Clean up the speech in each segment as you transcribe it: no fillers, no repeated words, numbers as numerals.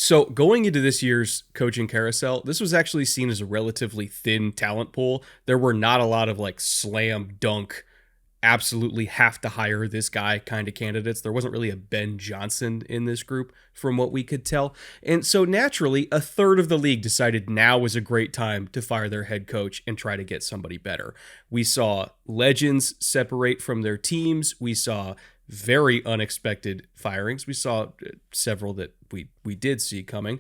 So going into this year's coaching carousel, this was actually seen as a relatively thin talent pool. There were not a lot of like slam dunk, absolutely have to hire this guy kind of candidates. There wasn't really a Ben Johnson in this group from what we could tell. And so naturally, a third of the league decided now was a great time to fire their head coach and try to get somebody better. We saw legends separate from their teams. We saw very unexpected firings. We saw several that we did see coming.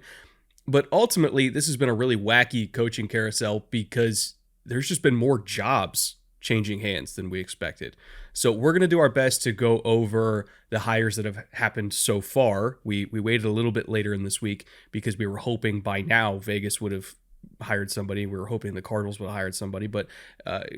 But ultimately, this has been a really wacky coaching carousel because there's just been more jobs changing hands than we expected. So we're going to do our best to go over the hires that have happened so far. We waited a little bit later in this week because we were hoping by now Vegas would have hired somebody. We were hoping the Cardinals would have hired somebody. But,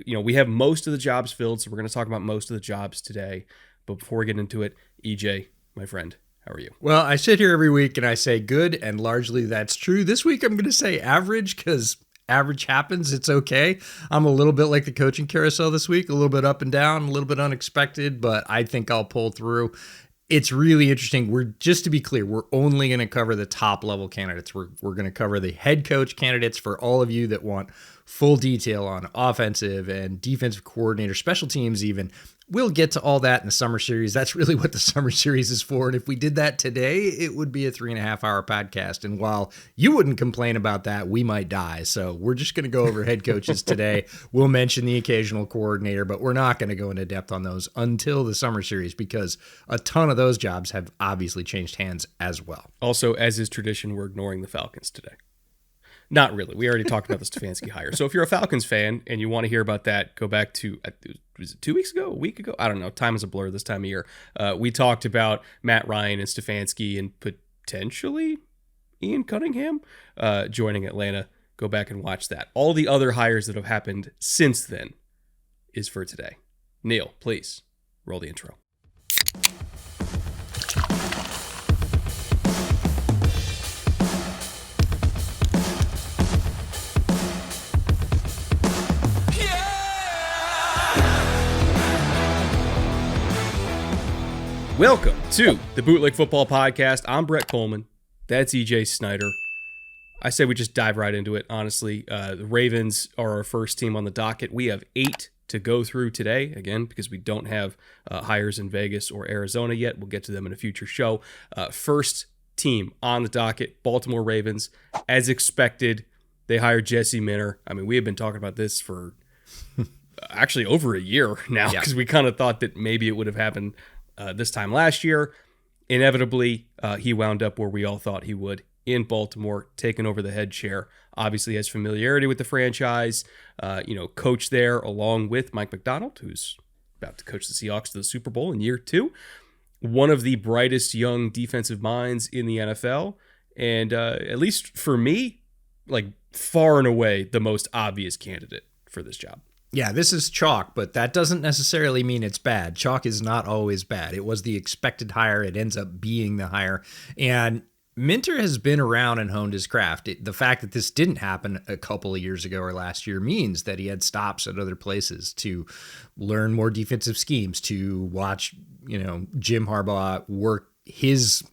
we have most of the jobs filled, so we're going to talk about most of the jobs today. But before we get into it, EJ, my friend, how are you? Well, I sit here every week and I say good, and largely that's true. This week I'm going to say average because average happens. It's okay. I'm a little bit like the coaching carousel this week, a little bit up and down, a little bit unexpected, but I think I'll pull through. It's really interesting. Just to be clear, we're only going to cover the top level candidates. We're going to cover the head coach candidates for all of you that want full detail on offensive and defensive coordinator, special teams even. We'll get to all that in the summer series. That's really what the summer series is for. And if we did that today, it would be a 3.5-hour podcast. And while you wouldn't complain about that, we might die. So we're just going to go over head coaches today. We'll mention the occasional coordinator, but we're not going to go into depth on those until the summer series because a ton of those jobs have obviously changed hands as well. Also, as is tradition, we're ignoring the Falcons today. Not really. We already talked about the Stefanski hire. So if you're a Falcons fan and you want to hear about that, go back to, was it 2 weeks ago, a week ago? I don't know. Time is a blur this time of year. We talked about Matt Ryan and Stefanski and potentially Ian Cunningham joining Atlanta. Go back and watch that. All the other hires that have happened since then is for today. Neil, please roll the intro. Welcome to the Bootleg Football Podcast. I'm Brett Coleman. That's EJ Snyder. I say we just dive right into it, honestly. The Ravens are our first team on the docket. We have 8 to go through today, again, because we don't have hires in Vegas or Arizona yet. We'll get to them in a future show. First team on the docket, Baltimore Ravens. As expected, they hired Jesse Minter. I mean, we have been talking about this for actually over a year now because we kind of thought that maybe it would have happened this time last year. Inevitably, he wound up where we all thought he would in Baltimore, taking over the head chair. Obviously has familiarity with the franchise, coached there along with Mike Macdonald, who's about to coach the Seahawks to the Super Bowl in year 2. One of the brightest young defensive minds in the NFL. And at least for me, like far and away the most obvious candidate for this job. Yeah, this is chalk, but that doesn't necessarily mean it's bad. Chalk is not always bad. It was the expected hire. It ends up being the hire. And Minter has been around and honed his craft. The fact that this didn't happen a couple of years ago or last year means that he had stops at other places to learn more defensive schemes, to watch, Jim Harbaugh work his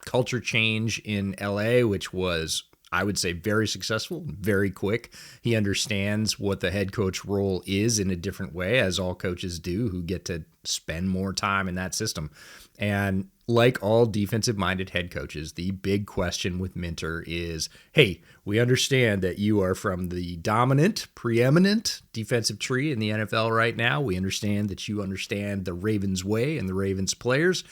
culture change in LA, which was, I would say, very successful, very quick. He understands what the head coach role is in a different way, as all coaches do who get to spend more time in that system. And like all defensive-minded head coaches, the big question with Minter is, hey, we understand that you are from the dominant, preeminent defensive tree in the NFL right now. We understand that you understand the Ravens way and the Ravens players.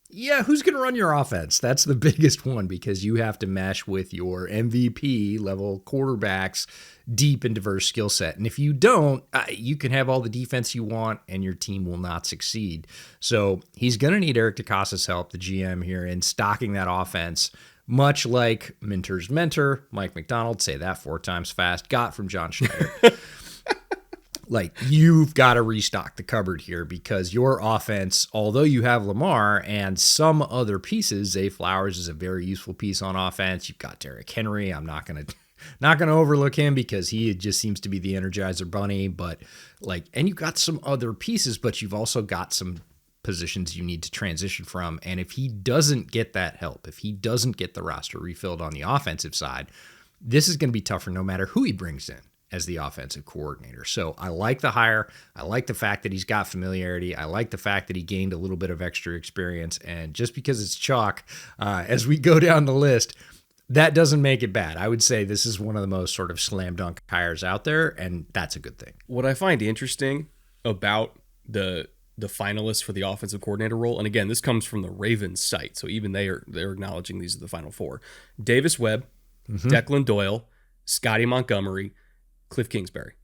Yeah, who's going to run your offense? That's the biggest one because you have to mesh with your MVP level quarterbacks deep and diverse skill set. And if you don't, you can have all the defense you want and your team will not succeed. So he's going to need Eric DeCosta's help, the GM here, in stocking that offense, much like Minter's mentor, Mike Macdonald, say that 4 times fast, got from John Schneider. Like, you've got to restock the cupboard here because your offense, although you have Lamar and some other pieces, Zay Flowers is a very useful piece on offense. You've got Derrick Henry. I'm not going to overlook him because he just seems to be the Energizer Bunny. But and you've got some other pieces, but you've also got some positions you need to transition from. And if he doesn't get that help, if he doesn't get the roster refilled on the offensive side, this is going to be tougher no matter who he brings in as the offensive coordinator. So I like the hire. I like the fact that he's got familiarity. I like the fact that he gained a little bit of extra experience. And just because it's chalk, as we go down the list, that doesn't make it bad. I would say this is one of the most sort of slam dunk hires out there, and that's a good thing. What I find interesting about the finalists for the offensive coordinator role, and again, this comes from the Ravens site, so even they're acknowledging these are the final four: Davis Webb, Declan Doyle, Scotty Montgomery, Cliff Kingsbury.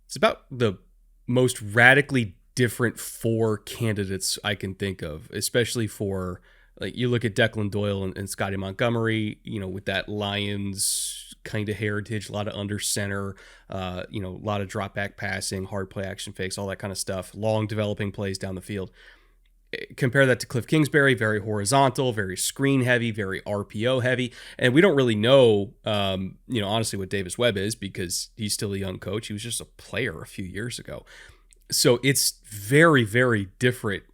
It's about the most radically different four candidates I can think of, especially for, like, you look at Declan Doyle and Scotty Montgomery, with that Lions kind of heritage, a lot of under center, a lot of drop back passing, hard play action fakes, all that kind of stuff, long developing plays down the field. Compare that to Cliff Kingsbury, very horizontal, very screen heavy, very RPO heavy. And we don't really know, honestly, what Davis Webb is, because he's still a young coach. He was just a player a few years ago. So it's very, very different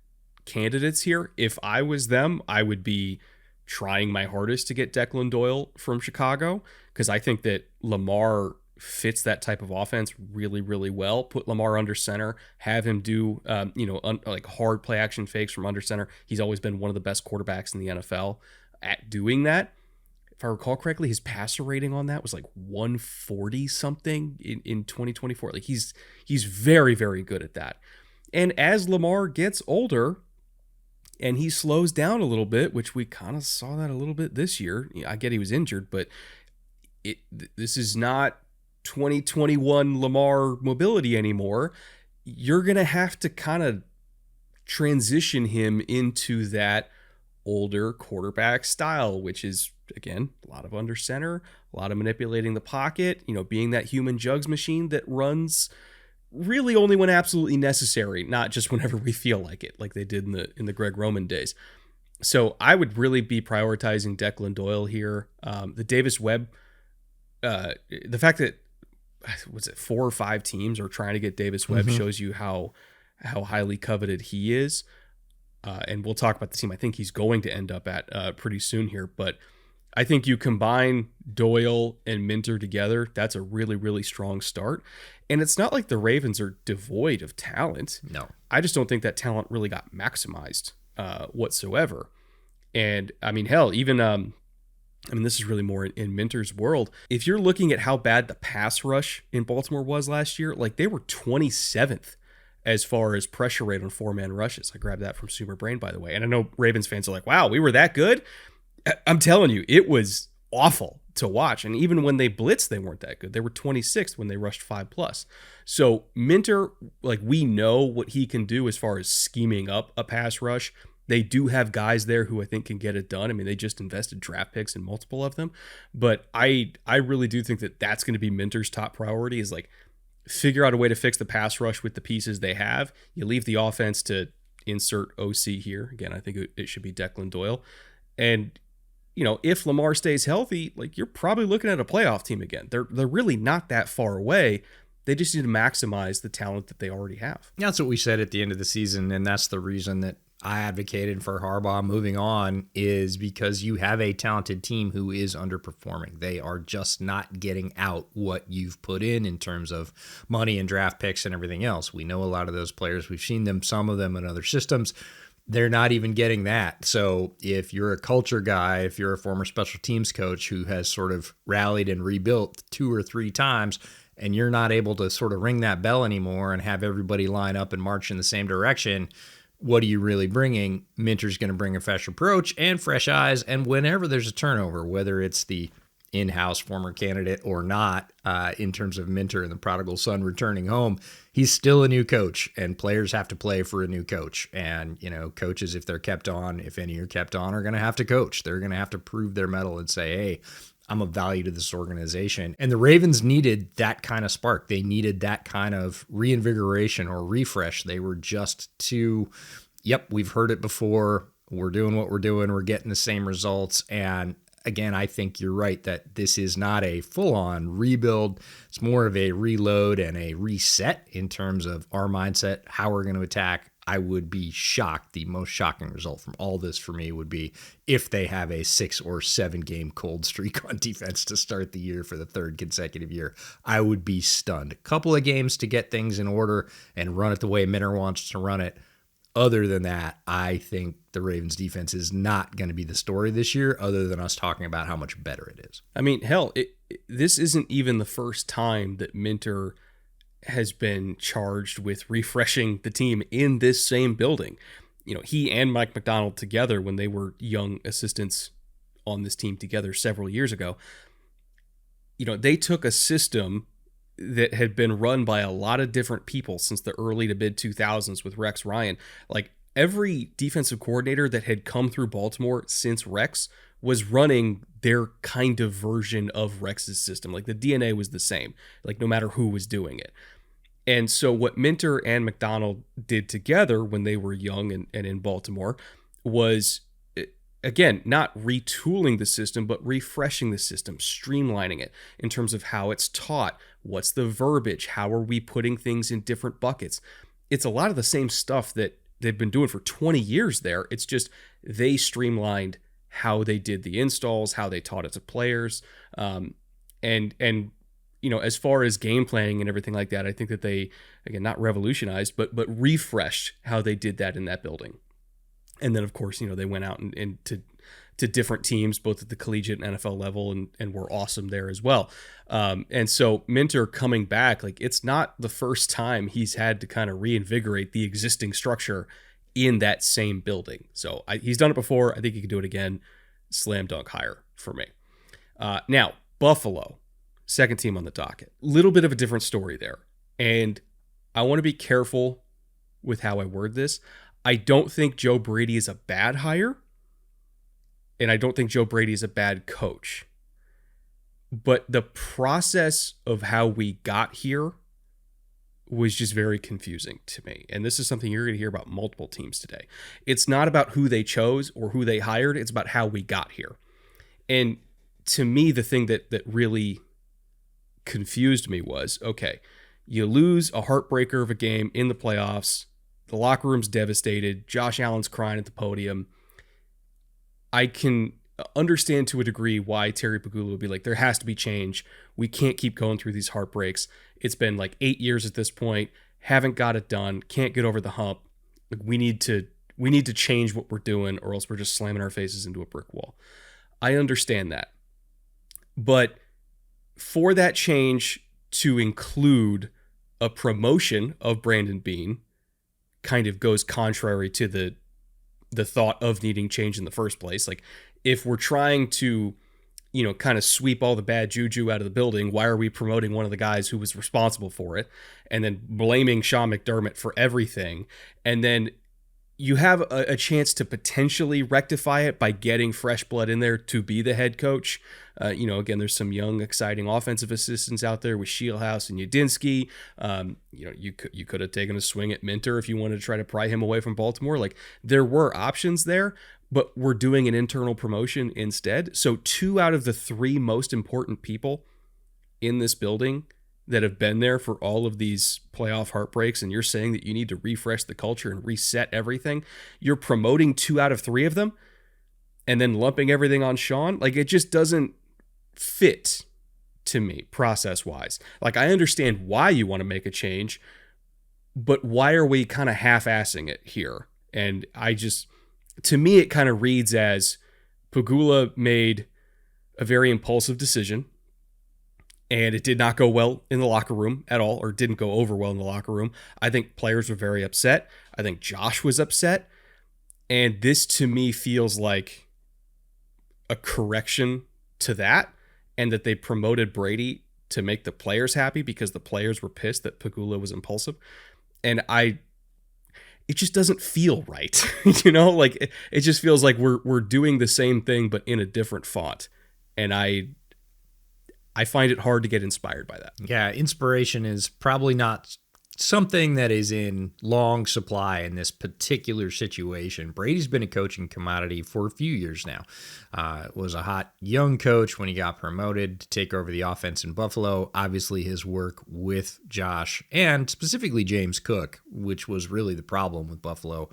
candidates here. If I was them, I would be trying my hardest to get Declan Doyle from Chicago, because I think that Lamar fits that type of offense really, really well. Put Lamar under center, have him do, like hard play action fakes from under center. He's always been one of the best quarterbacks in the NFL at doing that. If I recall correctly, his passer rating on that was like 140 something in 2024. Like he's very, very good at that. And as Lamar gets older and he slows down a little bit, which we kind of saw that a little bit this year. I get he was injured, but this is not 2021 Lamar mobility anymore. You're going to have to kind of transition him into that older quarterback style, which is, again, a lot of under center, a lot of manipulating the pocket, being that human jugs machine that runs really only when absolutely necessary, not just whenever we feel like it, like they did in the Greg Roman days. So I would really be prioritizing Declan Doyle here. The Davis Webb, the fact that, was it 4 or 5 teams are trying to get Davis Webb shows you how highly coveted he is. And we'll talk about the team I think he's going to end up at pretty soon here. But I think you combine Doyle and Minter together, that's a really, really strong start. And it's not like the Ravens are devoid of talent. No. I just don't think that talent really got maximized whatsoever. And I mean, hell, even this is really more in Minter's world. If you're looking at how bad the pass rush in Baltimore was last year, like they were 27th as far as pressure rate on 4-man rushes. I grabbed that from Sumer Brain, by the way. And I know Ravens fans are like, wow, we were that good? I'm telling you, it was awful to watch. And even when they blitzed, they weren't that good. They were 26th when they rushed 5+. So Minter, like, we know what he can do as far as scheming up a pass rush. They do have guys there who I think can get it done. I mean, they just invested draft picks in multiple of them. But I really do think that that's going to be Minter's top priority, is like figure out a way to fix the pass rush with the pieces they have. You leave the offense to insert OC here. Again, I think it should be Declan Doyle. And, if Lamar stays healthy, like, you're probably looking at a playoff team again. They're really not that far away. They just need to maximize the talent that they already have. That's what we said at the end of the season, and that's the reason that I advocated for Harbaugh moving on, is because you have a talented team who is underperforming. They are just not getting out what you've put in terms of money and draft picks and everything else. We know a lot of those players. We've seen them, some of them in other systems. They're not even getting that. So if you're a culture guy, if you're a former special teams coach who has sort of rallied and rebuilt 2 or 3 times, and you're not able to sort of ring that bell anymore and have everybody line up and march in the same direction, what are you really bringing? Minter's going to bring a fresh approach and fresh eyes. And whenever there's a turnover, whether it's the in-house former candidate or not, in terms of Minter and the prodigal son returning home, he's still a new coach, and players have to play for a new coach. And, coaches, if they're kept on, if any are kept on, are going to have to coach. They're going to have to prove their mettle and say, hey, I'm of value to this organization. And the Ravens needed that kind of spark. They needed that kind of reinvigoration or refresh. They were just too, we've heard it before. We're doing what we're doing. We're getting the same results. And again, I think you're right that this is not a full-on rebuild. It's more of a reload and a reset in terms of our mindset, how we're going to attack, I would be shocked. The most shocking result from all this for me would be if they have a 6 or 7 game cold streak on defense to start the year for the third consecutive year. I would be stunned. A couple of games to get things in order and run it the way Minter wants to run it. Other than that, I think the Ravens defense is not going to be the story this year, other than us talking about how much better it is. I mean, hell, this isn't even the first time that Minter has been charged with refreshing the team in this same building. You know, he and Mike McDonald together, when they were young assistants on this team together several years ago, you know, they took a system that had been run by a lot of different people since the early to mid 2000s with Rex Ryan. Like, every defensive coordinator that had come through Baltimore since Rex was running their kind of version of Rex's system. Like, the DNA was the same, like, no matter who was doing it. And so what Minter and McDonald did together when they were young and in Baltimore was, again, not retooling the system, but refreshing the system, streamlining it in terms of how it's taught. What's the verbiage? How are we putting things in different buckets? It's a lot of the same stuff that they've been doing for 20 years there. It's just they streamlined how they did the installs, how they taught it to players. And you know, as far as game planning and everything like that, I think that they, again, not revolutionized, but refreshed how they did that in that building. And then, of course, you know, they went out and to different teams, both at the collegiate and NFL level, and were awesome there as well. And so Minter coming back, like, it's not the first time he's had to kind of reinvigorate the existing structure in that same building. So he's done it before. I think he can do it again. Slam dunk hire for me. Now, Buffalo, second team on the docket. Little bit of a different story there. And I want to be careful with how I word this. I don't think Joe Brady is a bad hire, and I don't think Joe Brady is a bad coach. But the process of how we got here was just very confusing to me. And this is something you're going to hear about multiple teams today. It's not about who they chose or who they hired. It's about how we got here. And to me, the thing that really confused me was, okay, you lose a heartbreaker of a game in the playoffs. The locker room's devastated. Josh Allen's crying at the podium. I can understand to a degree why Terry Pegula would be like, there has to be change. We can't keep going through these heartbreaks. It's been like 8 years at this point. Haven't got it done. Can't get over the hump. Like, we need to change what we're doing, or else we're just slamming our faces into a brick wall. I understand that. But for that change to include a promotion of Brandon Beane kind of goes contrary to the thought of needing change in the first place. Like, if we're trying to, you know, kind of sweep all the bad juju out of the building, why are we promoting one of the guys who was responsible for it and then blaming Sean McDermott for everything? And then you have a chance to potentially rectify it by getting fresh blood in there to be the head coach. You know, again, there's some young, exciting offensive assistants out there with Shieldhouse and Udinsky. You know, you could have taken a swing at Minter if you wanted to try to pry him away from Baltimore. Like, there were options there, but we're doing an internal promotion instead. So 2 out of the 3 most important people in this building that have been there for all of these playoff heartbreaks, and you're saying that you need to refresh the culture and reset everything, you're promoting 2 out of 3 of them and then lumping everything on Sean. Like, it just doesn't fit to me process-wise. Like, I understand why you want to make a change, but why are we kind of half-assing it here? And to me, it kind of reads as Pegula made a very impulsive decision, and it did not go well in the locker room at all, or didn't go over well in the locker room. I think players were very upset. I think Josh was upset. And this, to me, feels like a correction to that, and that they promoted Brady to make the players happy because the players were pissed that Pegula was impulsive. And it just doesn't feel right. You know, like, it just feels like we're doing the same thing, but in a different font. And I find it hard to get inspired by that. Yeah, inspiration is probably not something that is in long supply in this particular situation. Brady's been a coaching commodity for a few years now. Was a hot young coach when he got promoted to take over the offense in Buffalo. Obviously, his work with Josh and specifically James Cook, which was really the problem with Buffalo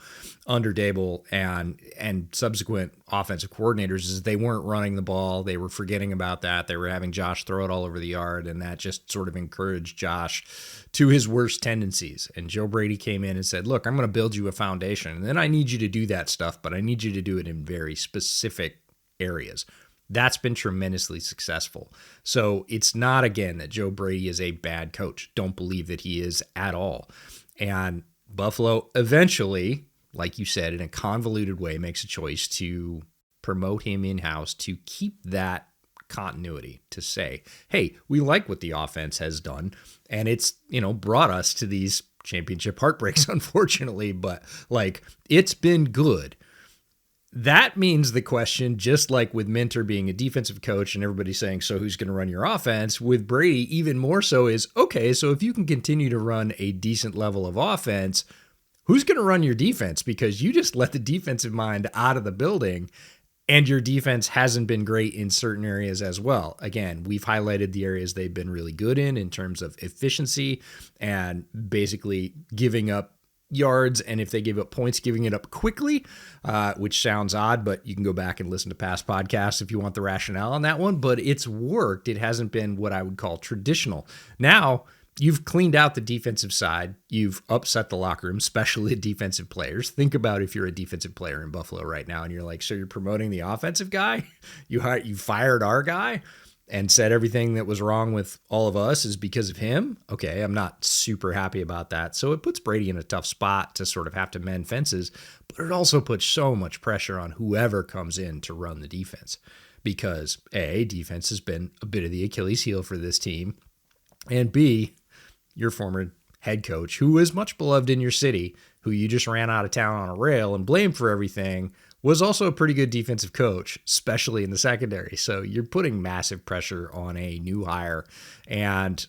under Dable and subsequent offensive coordinators, is they weren't running the ball. They were forgetting about that. They were having Josh throw it all over the yard, and that just sort of encouraged Josh to his worst tendencies. And Joe Brady came in and said, look, I'm going to build you a foundation, and then I need you to do that stuff, but I need you to do it in very specific areas. That's been tremendously successful. So it's not, again, that Joe Brady is a bad coach. Don't believe that he is at all. And Buffalo eventually, like you said, in a convoluted way, makes a choice to promote him in-house to keep that continuity, to say, hey, we like what the offense has done, and it's, brought us to these championship heartbreaks, unfortunately, but like, it's been good. That means the question, just like with Minter being a defensive coach and everybody saying, so who's going to run your offense? With Brady, even more so is, okay, so if you can continue to run a decent level of offense, who's going to run your defense? Because you just let the defensive mind out of the building, and your defense hasn't been great in certain areas as well. Again, we've highlighted the areas they've been really good in terms of efficiency and basically giving up yards, and if they give up points, giving it up quickly, which sounds odd, but you can go back and listen to past podcasts if you want the rationale on that one. But it's worked. It hasn't been what I would call traditional. Now, you've cleaned out the defensive side. You've upset the locker room, especially the defensive players. Think about if you're a defensive player in Buffalo right now and you're like, so you're promoting the offensive guy? You fired our guy and said everything that was wrong with all of us is because of him? Okay, I'm not super happy about that. So it puts Brady in a tough spot to sort of have to mend fences, but it also puts so much pressure on whoever comes in to run the defense. Because A, defense has been a bit of the Achilles heel for this team, and B, your former head coach, who is much beloved in your city, who you just ran out of town on a rail and blamed for everything, was also a pretty good defensive coach, especially in the secondary. So you're putting massive pressure on a new hire. And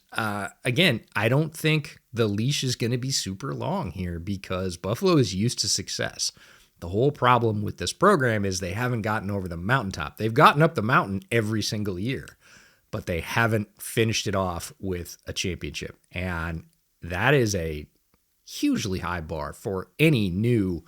again, I don't think the leash is going to be super long here because Buffalo is used to success. The whole problem with this program is they haven't gotten over the mountaintop. They've gotten up the mountain every single year, but they haven't finished it off with a championship. And that is a hugely high bar for any new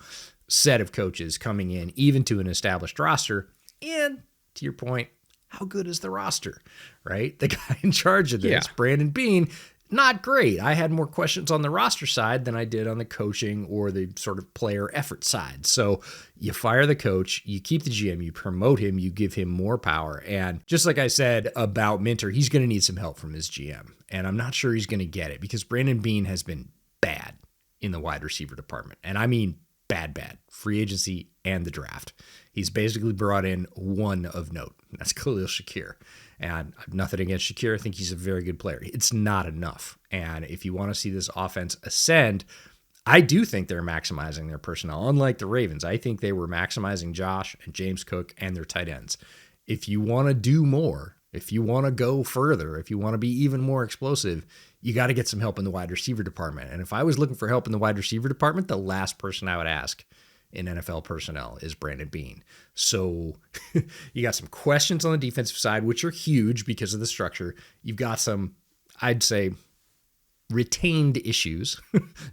set of coaches coming in, even to an established roster. And to your point, how good is the roster, right? The guy in charge of this, Brandon Beane, not great. I had more questions on the roster side than I did on the coaching or the sort of player effort side. So you fire the coach, you keep the GM, you promote him, you give him more power. And just like I said about Minter, he's going to need some help from his GM. And I'm not sure he's going to get it because Brandon Beane has been bad in the wide receiver department. And I mean bad, free agency and the draft. He's basically brought in one of note. That's Khalil Shakir. And I've nothing against Shakir. I think he's a very good player. It's not enough. And if you want to see this offense ascend, I do think they're maximizing their personnel. Unlike the Ravens, I think they were maximizing Josh and James Cook and their tight ends. If you want to do more, if you want to go further, if you want to be even more explosive, you got to get some help in the wide receiver department. And if I was looking for help in the wide receiver department, the last person I would ask in NFL personnel is Brandon Beane. So you got some questions on the defensive side, which are huge because of the structure. You've got some, I'd say, retained issues,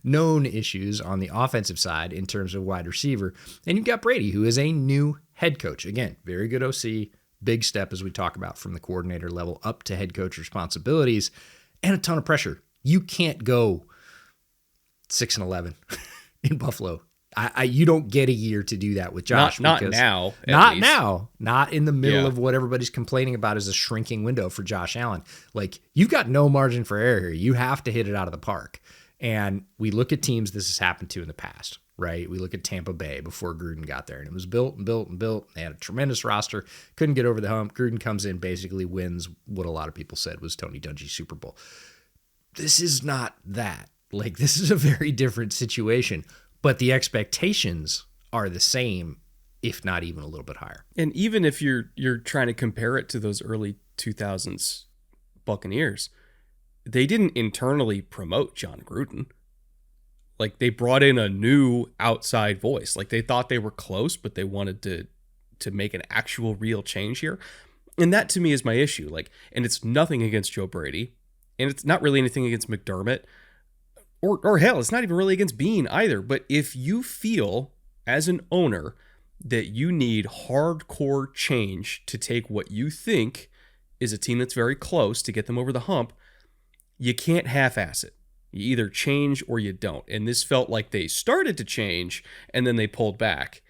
known issues on the offensive side in terms of wide receiver. And you've got Brady, who is a new head coach. Again, very good OC, big step as we talk about from the coordinator level up to head coach responsibilities, and a ton of pressure. You can't go 6-11 in Buffalo. You don't get a year to do that with Josh. Not now. Not in the middle of what everybody's complaining about is a shrinking window for Josh Allen. Like, you've got no margin for error here. You have to hit it out of the park. And we look at teams this has happened to in the past, right? We look at Tampa Bay before Gruden got there, and it was built and built and built. They had a tremendous roster, couldn't get over the hump. Gruden comes in, basically wins what a lot of people said was Tony Dungy's Super Bowl. This is not that. Like, this is a very different situation. But the expectations are the same, if not even a little bit higher. And even if you're trying to compare it to those early 2000s Buccaneers, they didn't internally promote John Gruden. Like, they brought in a new outside voice. Like, they thought they were close, but they wanted to make an actual real change here. And that to me is my issue. Like, and it's nothing against Joe Brady, and it's not really anything against McDermott, or hell, it's not even really against Bean either. But if you feel as an owner that you need hardcore change to take what you think is a team that's very close to get them over the hump, you can't half-ass it. You either change or you don't. And this felt like they started to change and then they pulled back.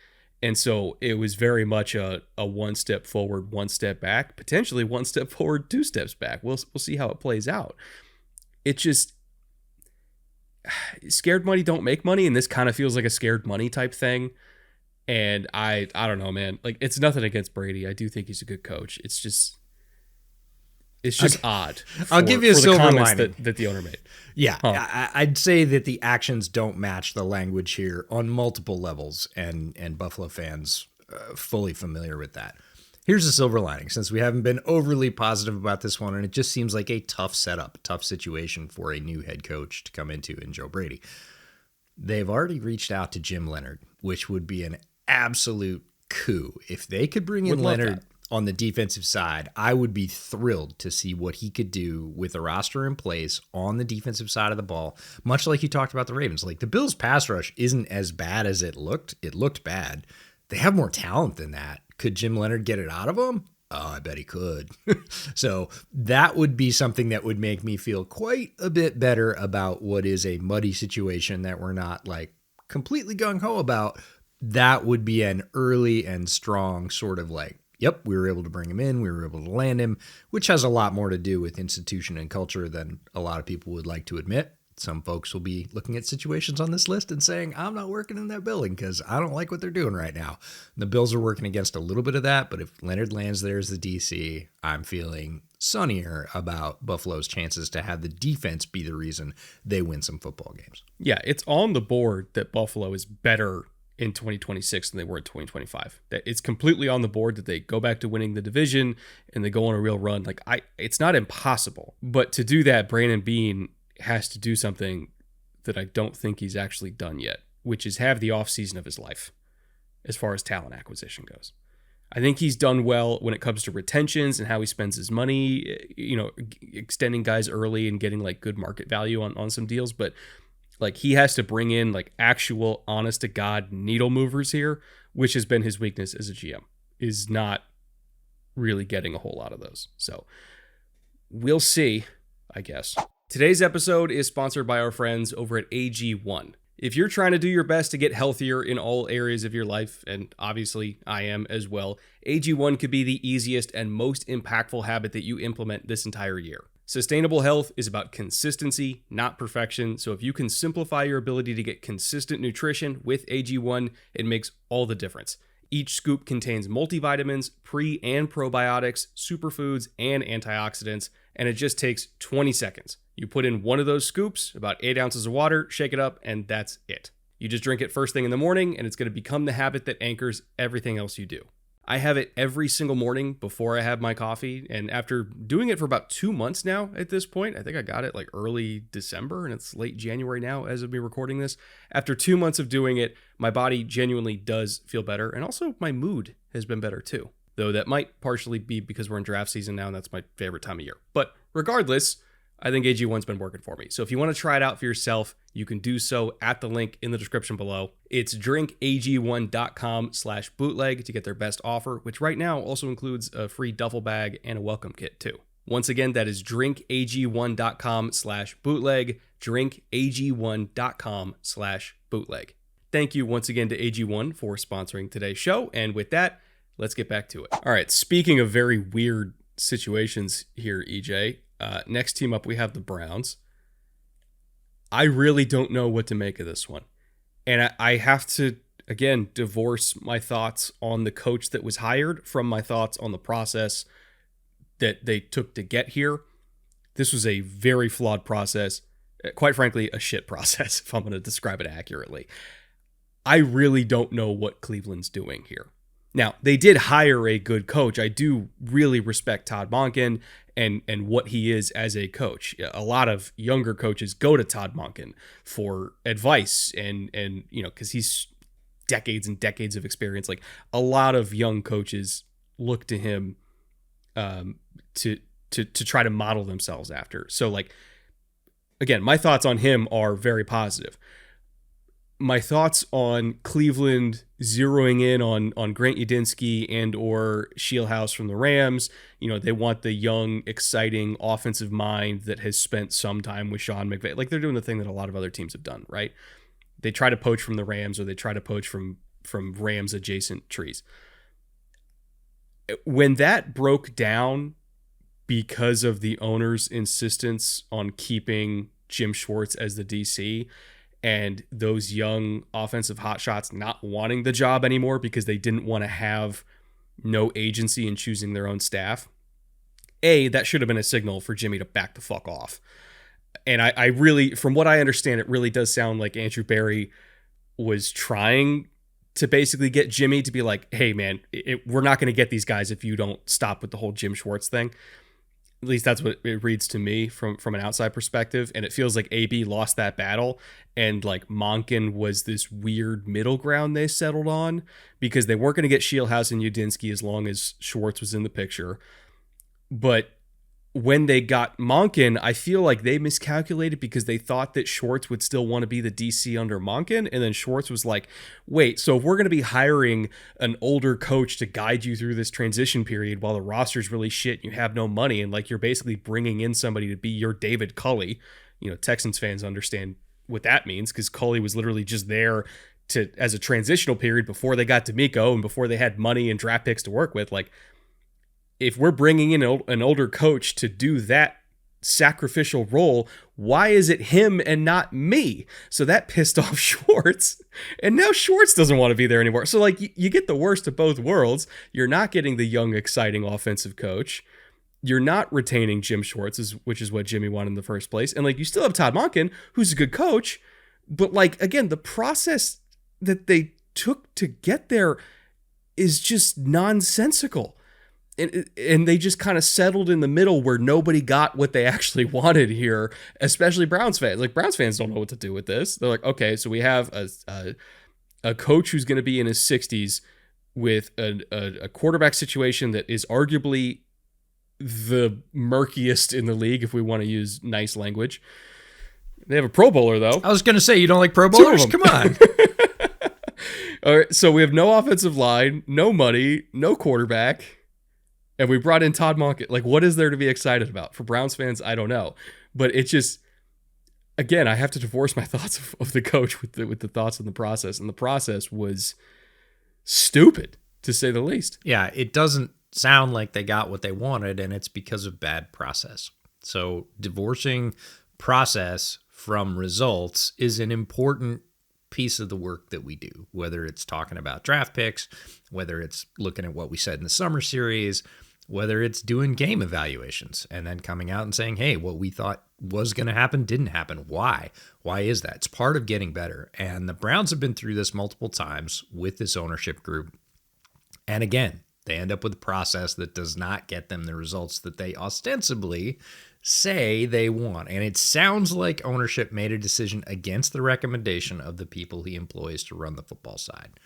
And so it was very much a one step forward, one step back, potentially one step forward, two steps back. We'll see how it plays out. It just, scared money don't make money, and this kind of feels like a scared money type thing. And I don't know, man. Like, it's nothing against Brady. I do think he's a good coach. It's just odd. I'll give you a silver lining that the owner made. Yeah, I'd say that the actions don't match the language here on multiple levels, and Buffalo fans fully familiar with that. Here's a silver lining, since we haven't been overly positive about this one, and it just seems like a tough setup, tough situation for a new head coach to come into in Joe Brady. They've already reached out to Jim Leonhard, which would be an absolute coup. If they could bring in Leonhard on the defensive side, I would be thrilled to see what he could do with a roster in place on the defensive side of the ball, much like you talked about the Ravens. Like, the Bills' pass rush isn't as bad as it looked. It looked bad. They have more talent than that. Could Jim Leonhard get it out of them? Oh, I bet he could. So that would be something that would make me feel quite a bit better about what is a muddy situation that we're not like completely gung-ho about. That would be an early and strong sort of like, yep, we were able to bring him in, we were able to land him, which has a lot more to do with institution and culture than a lot of people would like to admit. Some folks will be looking at situations on this list and saying, I'm not working in that building because I don't like what they're doing right now. The Bills are working against a little bit of that, but if Leonhard lands there as the DC, I'm feeling sunnier about Buffalo's chances to have the defense be the reason they win some football games. Yeah, it's on the board that Buffalo is better in 2026 than they were in 2025. That it's completely on the board that they go back to winning the division and they go on a real run. Like, it's not impossible, but to do that, Brandon Beane has to do something that I don't think he's actually done yet, which is have the offseason of his life as far as talent acquisition goes. I think he's done well when it comes to retentions and how he spends his money, extending guys early and getting like good market value on some deals. But like, he has to bring in like actual honest to God needle movers here, which has been his weakness as a GM, is not really getting a whole lot of those. So we'll see, I guess. Today's episode is sponsored by our friends over at AG1. If you're trying to do your best to get healthier in all areas of your life, and obviously I am as well, AG1 could be the easiest and most impactful habit that you implement this entire year. Sustainable health is about consistency, not perfection. So if you can simplify your ability to get consistent nutrition with AG1, it makes all the difference. Each scoop contains multivitamins, pre- and probiotics, superfoods, and antioxidants, and it just takes 20 seconds. You put in one of those scoops, about 8 ounces of water, shake it up, and that's it. You just drink it first thing in the morning, and it's going to become the habit that anchors everything else you do. I have it every single morning before I have my coffee, and after doing it for about 2 months now at this point, I think I got it like early December, and it's late January now as of me recording this. After 2 months of doing it, my body genuinely does feel better, and also my mood has been better too. Though that might partially be because we're in draft season now, and that's my favorite time of year. But regardless, I think AG1's been working for me. So if you want to try it out for yourself, you can do so at the link in the description below. It's drinkag1.com/bootleg to get their best offer, which right now also includes a free duffel bag and a welcome kit too. Once again, that is drinkag1.com/bootleg, drinkag1.com/bootleg. Thank you once again to AG1 for sponsoring today's show. And with that, let's get back to it. All right, speaking of very weird situations here, EJ, next team up, we have the Browns. I really don't know what to make of this one. And I have to, again, divorce my thoughts on the coach that was hired from my thoughts on the process that they took to get here. This was a very flawed process. Quite frankly, a shit process, if I'm going to describe it accurately. I really don't know what Cleveland's doing here. Now, they did hire a good coach. I do really respect Todd Monken and what he is as a coach. A lot of younger coaches go to Todd Monken for advice and because he's decades and decades of experience. Like, a lot of young coaches look to him to try to model themselves after. So, like, again, my thoughts on him are very positive. My thoughts on Cleveland zeroing in on Grant Udinski and or Shieldhouse from the Rams. They want the young, exciting offensive mind that has spent some time with Sean McVay. Like, they're doing the thing that a lot of other teams have done, right? They try to poach from the Rams, or they try to poach from Rams adjacent trees. When that broke down because of the owner's insistence on keeping Jim Schwartz as the DC, and those young offensive hotshots not wanting the job anymore because they didn't want to have no agency in choosing their own staff, that should have been a signal for Jimmy to back the fuck off. And I really, from what I understand, it really does sound like Andrew Berry was trying to basically get Jimmy to be like, hey, man, we're not going to get these guys if you don't stop with the whole Jim Schwartz thing. At least that's what it reads to me from an outside perspective. And it feels like AB lost that battle, and like Monken was this weird middle ground they settled on because they weren't going to get Shieldhouse and Udinski as long as Schwartz was in the picture. But when they got Monken, I feel like they miscalculated because they thought that Schwartz would still want to be the DC under Monken. And then Schwartz was like, wait, so if we're going to be hiring an older coach to guide you through this transition period while the roster's really shit and you have no money, and like you're basically bringing in somebody to be your David Culley, Texans fans understand what that means because Culley was literally just there as a transitional period before they got D'Amico and before they had money and draft picks to work with. Like, if we're bringing in an older coach to do that sacrificial role, why is it him and not me? So that pissed off Schwartz, and now Schwartz doesn't want to be there anymore. So like you get the worst of both worlds. You're not getting the young, exciting offensive coach. You're not retaining Jim Schwartz, which is what Jimmy wanted in the first place. And like, you still have Todd Monken, who's a good coach, but like, again, the process that they took to get there is just nonsensical. And they just kind of settled in the middle where nobody got what they actually wanted here, especially Browns fans. Like, Browns fans don't know what to do with this. They're like, okay, so we have a coach who's going to be in his 60s with a quarterback situation that is arguably the murkiest in the league, if we want to use nice language. They have a Pro Bowler, though. I was going to say, you don't like Pro Bowlers? Come on. All right, so we have no offensive line, no money, no quarterback. And we brought in Todd Monken. Like, what is there to be excited about? For Browns fans, I don't know. But it just, again, I have to divorce my thoughts of the coach with the thoughts of the process. And the process was stupid, to say the least. Yeah, it doesn't sound like they got what they wanted, and it's because of bad process. So divorcing process from results is an important piece of the work that we do, whether it's talking about draft picks, whether it's looking at what we said in the summer series, whether it's doing game evaluations and then coming out and saying, hey, what we thought was going to happen didn't happen. Why? Why is that? It's part of getting better. And the Browns have been through this multiple times with this ownership group. And again, they end up with a process that does not get them the results that they ostensibly say they want. And it sounds like ownership made a decision against the recommendation of the people he employs to run the football side.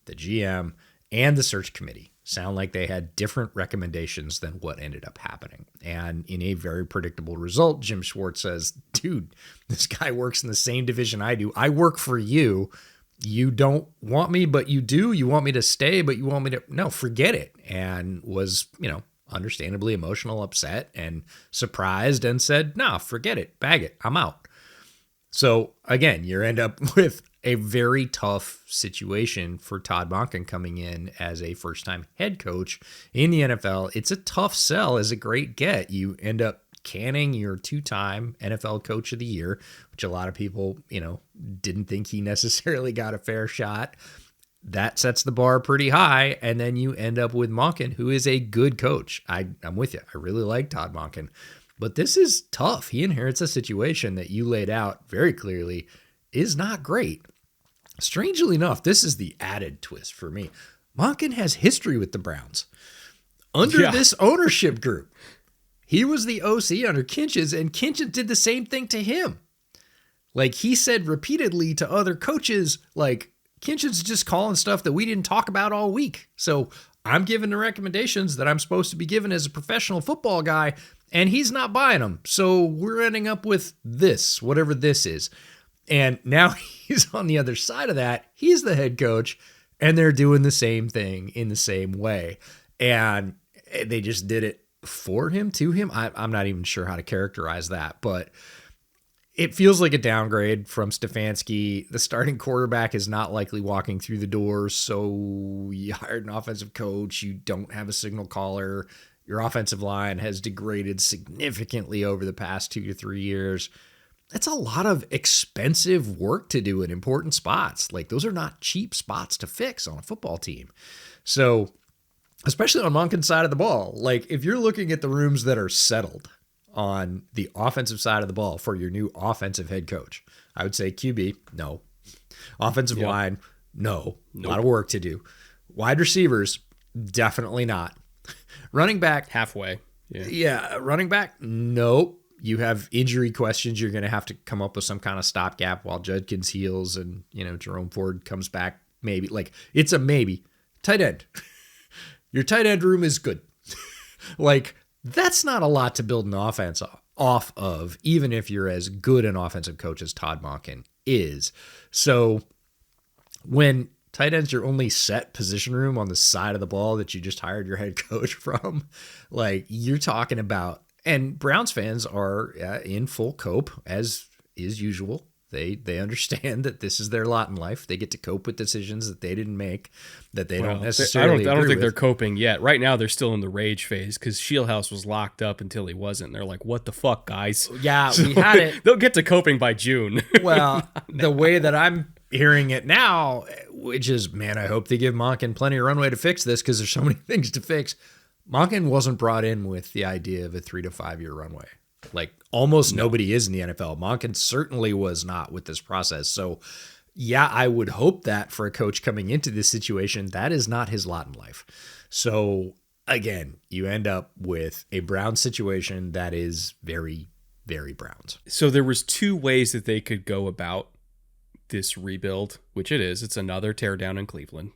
The GM and the search committee sound like they had different recommendations than what ended up happening. And in a very predictable result, Jim Schwartz says, dude, this guy works in the same division I do. I work for you. You don't want me, but you do. You want me to stay, but you want me to, no, forget it. And was, understandably emotional, upset, and surprised, and said, no, forget it, bag it, I'm out. So again, you end up with a very tough situation for Todd Monken coming in as a first-time head coach in the NFL. It's a tough sell as a great get. You end up canning your two-time NFL Coach of the Year, which a lot of people, didn't think he necessarily got a fair shot. That sets the bar pretty high, and then you end up with Monken, who is a good coach. I'm with you. I really like Todd Monken. But this is tough. He inherits a situation that you laid out very clearly is not great. Strangely enough, this is the added twist for me. Monken has history with the Browns. Under this ownership group, he was the OC under Kinchins, and Kinchins did the same thing to him. Like, he said repeatedly to other coaches, like, Kinchins is just calling stuff that we didn't talk about all week. So I'm giving the recommendations that I'm supposed to be given as a professional football guy, and he's not buying them. So we're ending up with this, whatever this is. And now he's on the other side of that. He's the head coach, and they're doing the same thing in the same way. And they just did it for him, to him. I'm not even sure how to characterize that, but it feels like a downgrade from Stefanski. The starting quarterback is not likely walking through the door, so you hired an offensive coach. You don't have a signal caller. Your offensive line has degraded significantly over the past 2 to 3 years. That's a lot of expensive work to do in important spots. Like, those are not cheap spots to fix on a football team. So, especially on Monken's side of the ball, like, if you're looking at the rooms that are settled on the offensive side of the ball for your new offensive head coach, I would say QB, no. Offensive line, no. Nope. A lot of work to do. Wide receivers, definitely not. Running back, halfway. Running back, nope. You have injury questions. You're going to have to come up with some kind of stopgap while Judkins heals and, Jerome Ford comes back. Maybe. Like, it's a maybe. Tight end. Your tight end room is good. Like, that's not a lot to build an offense off of, even if you're as good an offensive coach as Todd Monken is. So when tight end's your only set position room on the side of the ball that you just hired your head coach from, like, you're talking about, and Browns fans are in full cope, as is usual. They understand that this is their lot in life. They get to cope with decisions that they didn't make, that they don't necessarily I don't think they're coping yet. Right now, they're still in the rage phase because Shieldhouse was locked up until he wasn't. They're like, what the fuck, guys? Yeah, so we had it. They'll get to coping by June. Well, the way that I'm hearing it now, which is, man, I hope they give Monken plenty of runway to fix this because there's so many things to fix. Monken wasn't brought in with the idea of a 3 to 5 year runway. Like, almost nobody is in the NFL. Monken certainly was not with this process. So, yeah, I would hope that for a coach coming into this situation, that is not his lot in life. So, again, you end up with a Browns situation that is very, very Browns. So there was 2 ways that they could go about this rebuild, which it is. It's another teardown in Cleveland.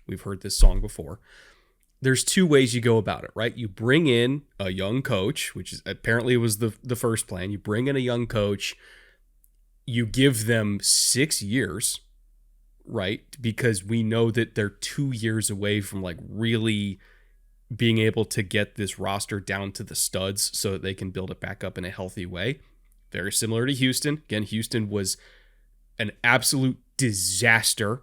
We've heard this song before. There's 2 ways you go about it, right? You bring in a young coach, which is apparently was the first plan. You bring in a young coach. You give them 6 years, right? Because we know that they're 2 years away from like really being able to get this roster down to the studs so that they can build it back up in a healthy way. Very similar to Houston. Again, Houston was an absolute disaster,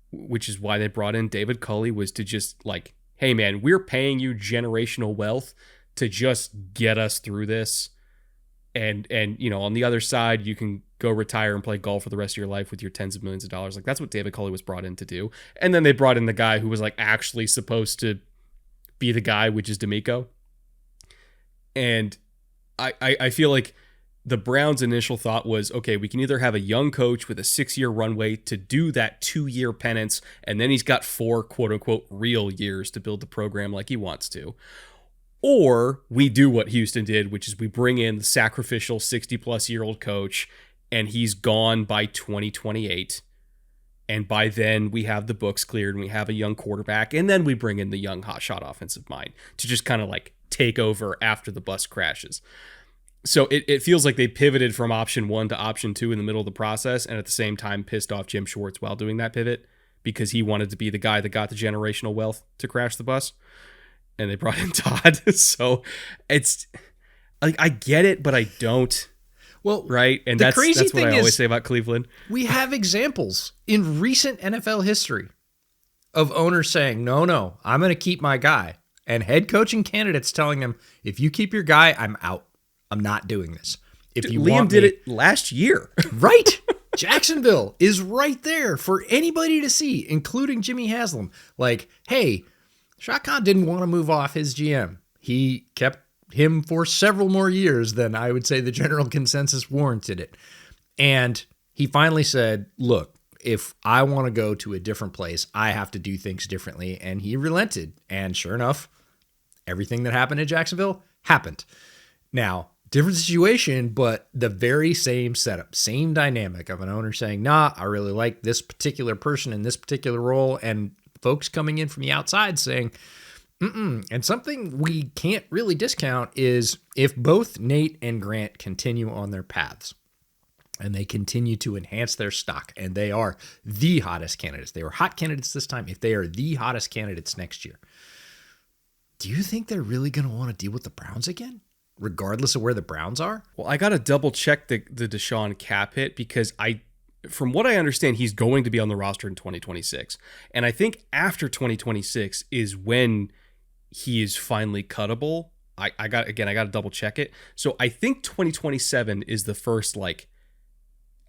which is why they brought in David Culley, was to just like, hey man, we're paying you generational wealth to just get us through this. And on the other side, you can go retire and play golf for the rest of your life with your tens of millions of dollars. Like, that's what David Culley was brought in to do. And then they brought in the guy who was like actually supposed to be the guy, which is D'Amico. And I feel like the Browns' initial thought was, okay, we can either have a young coach with a 6-year runway to do that 2-year penance, and then he's got 4 quote-unquote real years to build the program like he wants to. Or we do what Houston did, which is we bring in the sacrificial 60-plus-year-old coach, and he's gone by 2028. And by then, we have the books cleared, and we have a young quarterback, and then we bring in the young hotshot offensive mind to just kind of like take over after the bus crashes. So it feels like they pivoted from option 1 to option 2 in the middle of the process, and at the same time pissed off Jim Schwartz while doing that pivot because he wanted to be the guy that got the generational wealth to crash the bus. And they brought in Todd. So it's like, I get it, but I don't. Well, right. And that's what I always say about Cleveland. We have examples in recent NFL history of owners saying, no, I'm going to keep my guy. And head coaching candidates telling them, if you keep your guy, I'm out. I'm not doing this. If you Liam did it last year. Right. Jacksonville is right there for anybody to see, including Jimmy Haslam. Like, hey, Shad Khan didn't want to move off his GM. He kept him for several more years than I would say the general consensus warranted it. And he finally said, look, if I want to go to a different place, I have to do things differently. And he relented. And sure enough, everything that happened in Jacksonville happened. Now, different situation, but the very same setup, same dynamic of an owner saying, nah, I really like this particular person in this particular role, and folks coming in from the outside saying, And something we can't really discount is if both Nate and Grant continue on their paths and they continue to enhance their stock, and they are the hottest candidates. They were hot candidates this time. If they are the hottest candidates next year, do you think they're really going to want to deal with the Browns again, regardless of where the Browns are? Well, I got to double check the Deshaun cap hit, because from what I understand, he's going to be on the roster in 2026. And I think after 2026 is when he is finally cuttable. I got to double check it. So I think 2027 is the first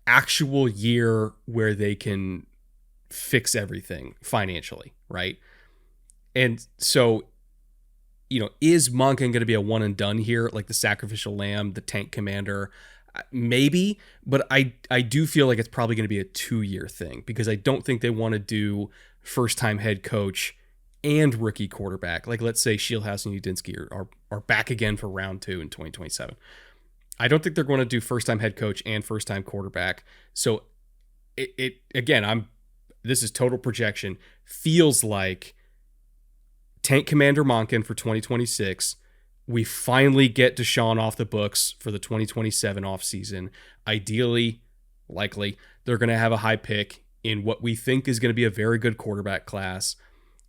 actual year where they can fix everything financially, right? And so, is Monken going to be a one and done here, like the sacrificial lamb, the tank commander? Maybe, but I do feel like it's probably going to be a 2-year thing, because I don't think they want to do first-time head coach and rookie quarterback. Like, let's say Shieldhouse and Udinsky are back again for round 2 in 2027. I don't think they're going to do first-time head coach and first-time quarterback. So it again, this is total projection. Feels like tank commander Monken for 2026. We finally get Deshaun off the books for the 2027 offseason. Ideally, likely, they're going to have a high pick in what we think is going to be a very good quarterback class.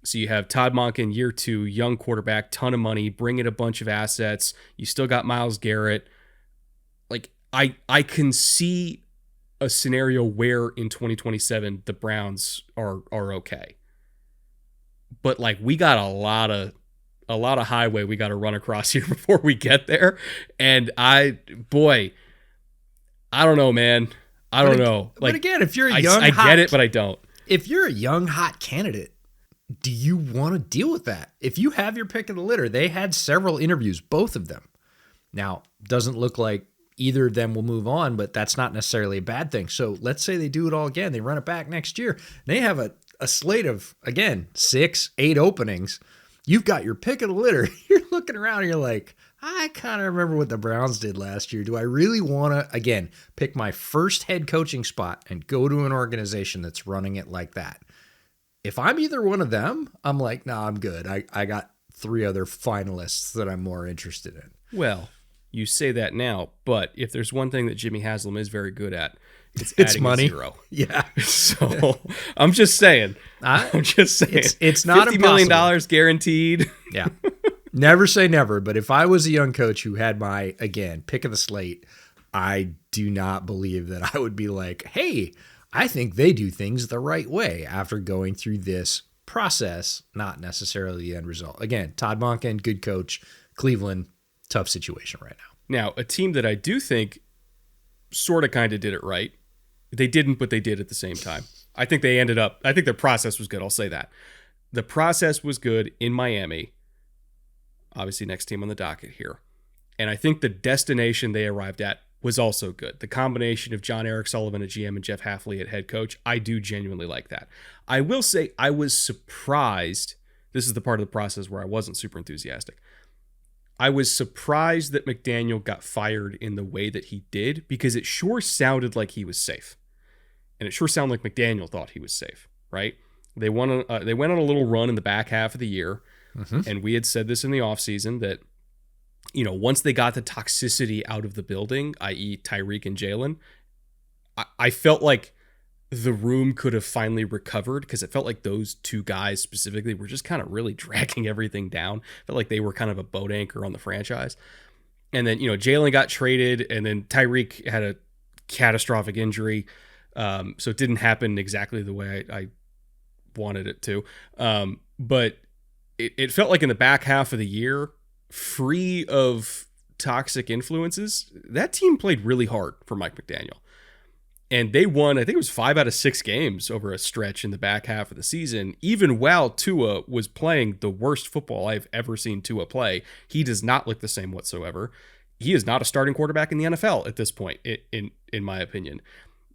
So you have Todd Monken, year 2, young quarterback, ton of money, bring in a bunch of assets. You still got Myles Garrett. Like, I can see a scenario where in 2027 the Browns are okay. But we got a lot of highway we got to run across here before we get there. And I don't know, man. I don't know. But again, if you're a I get it, but I don't. If you're a young, hot candidate, do you want to deal with that? If you have your pick of the litter, they had several interviews, both of them. Now, doesn't look like either of them will move on, but that's not necessarily a bad thing. So let's say they do it all again. They run it back next year. They have a slate of, again, 6, 8 openings. You've got your pick of the litter. You're looking around and you're like, I kind of remember what the Browns did last year. Do I really want to, again, pick my first head coaching spot and go to an organization that's running it like that? If I'm either one of them, I'm like, nah, I'm good. I got 3 other finalists that I'm more interested in. Well, you say that now, but if there's one thing that Jimmy Haslam is very good at, it's adding money. A zero. Yeah. So I'm just saying. It's not $50 million guaranteed. Yeah. Never say never, but if I was a young coach who had my, again, pick of the slate, I do not believe that I would be like, hey, I think they do things the right way after going through this process, not necessarily the end result. Again, Todd Monken, good coach. Cleveland, tough situation right now. Now, a team that I do think sort of kind of did it right. They didn't, but they did at the same time. I think their process was good. I'll say that. The process was good in Miami. Obviously, next team on the docket here. And I think the destination they arrived at was also good. The combination of John Eric Sullivan at GM and Jeff Hafley at head coach, I do genuinely like that. I will say I was surprised. This is the part of the process where I wasn't super enthusiastic. I was surprised that McDaniel got fired in the way that he did, because it sure sounded like he was safe. And it sure sounded like McDaniel thought he was safe, right? They went on a little run in the back half of the year. Mm-hmm. And we had said this in the offseason that, once they got the toxicity out of the building, i.e. Tyreek and Jalen, I felt like the room could have finally recovered, because it felt like those 2 guys specifically were just kind of really dragging everything down. Felt like they were kind of a boat anchor on the franchise. And then, Jalen got traded, and then Tyreek had a catastrophic injury. So it didn't happen exactly the way I wanted it to. But it felt like in the back half of the year, free of toxic influences, that team played really hard for Mike McDaniel. And they won, I think it was 5 out of 6 games over a stretch in the back half of the season, even while Tua was playing the worst football I've ever seen Tua play. He does not look the same whatsoever. He is not a starting quarterback in the NFL at this point, in my opinion.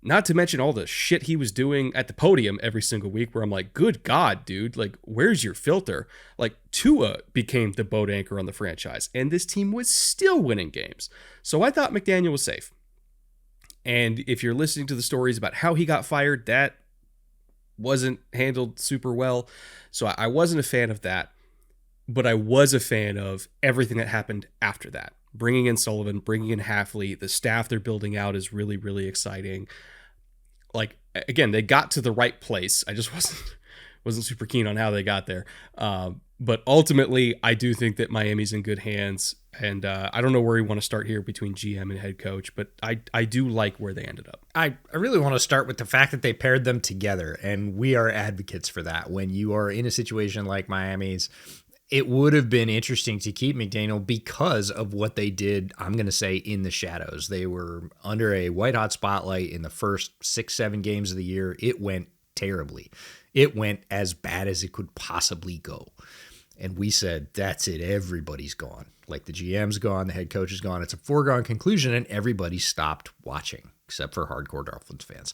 Not to mention all the shit he was doing at the podium every single week where I'm like, good God, dude, like, where's your filter? Like, Tua became the boat anchor on the franchise, and this team was still winning games. So I thought McDaniel was safe. And if you're listening to the stories about how he got fired, that wasn't handled super well. So I wasn't a fan of that, but I was a fan of everything that happened after that. Bringing in Sullivan, bringing in Halfley, the staff they're building out is really, really exciting. Like, again, they got to the right place. I just wasn't super keen on how they got there. But ultimately, I do think that Miami's in good hands. And I don't know where we want to start here between GM and head coach, but I do like where they ended up. I really want to start with the fact that they paired them together, and we are advocates for that. When you are in a situation like Miami's, it would have been interesting to keep McDaniel because of what they did, I'm going to say, in the shadows. They were under a white-hot spotlight in the first 6-7 games of the year. It went terribly. It went as bad as it could possibly go. And we said, that's it, everybody's gone. Like, the GM's gone, the head coach is gone. It's a foregone conclusion, and everybody stopped watching, except for hardcore Dolphins fans.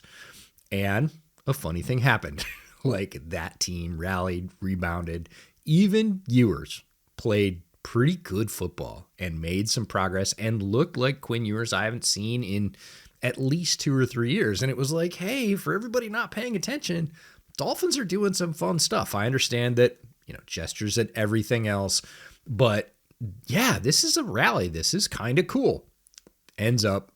And a funny thing happened. Like, that team rallied, rebounded. Even Ewers played pretty good football and made some progress and looked like Quinn Ewers I haven't seen in at least 2 or 3 years. And it was like, hey, for everybody not paying attention, Dolphins are doing some fun stuff. I understand that, gestures and everything else, but yeah, this is a rally. This is kind of cool. Ends up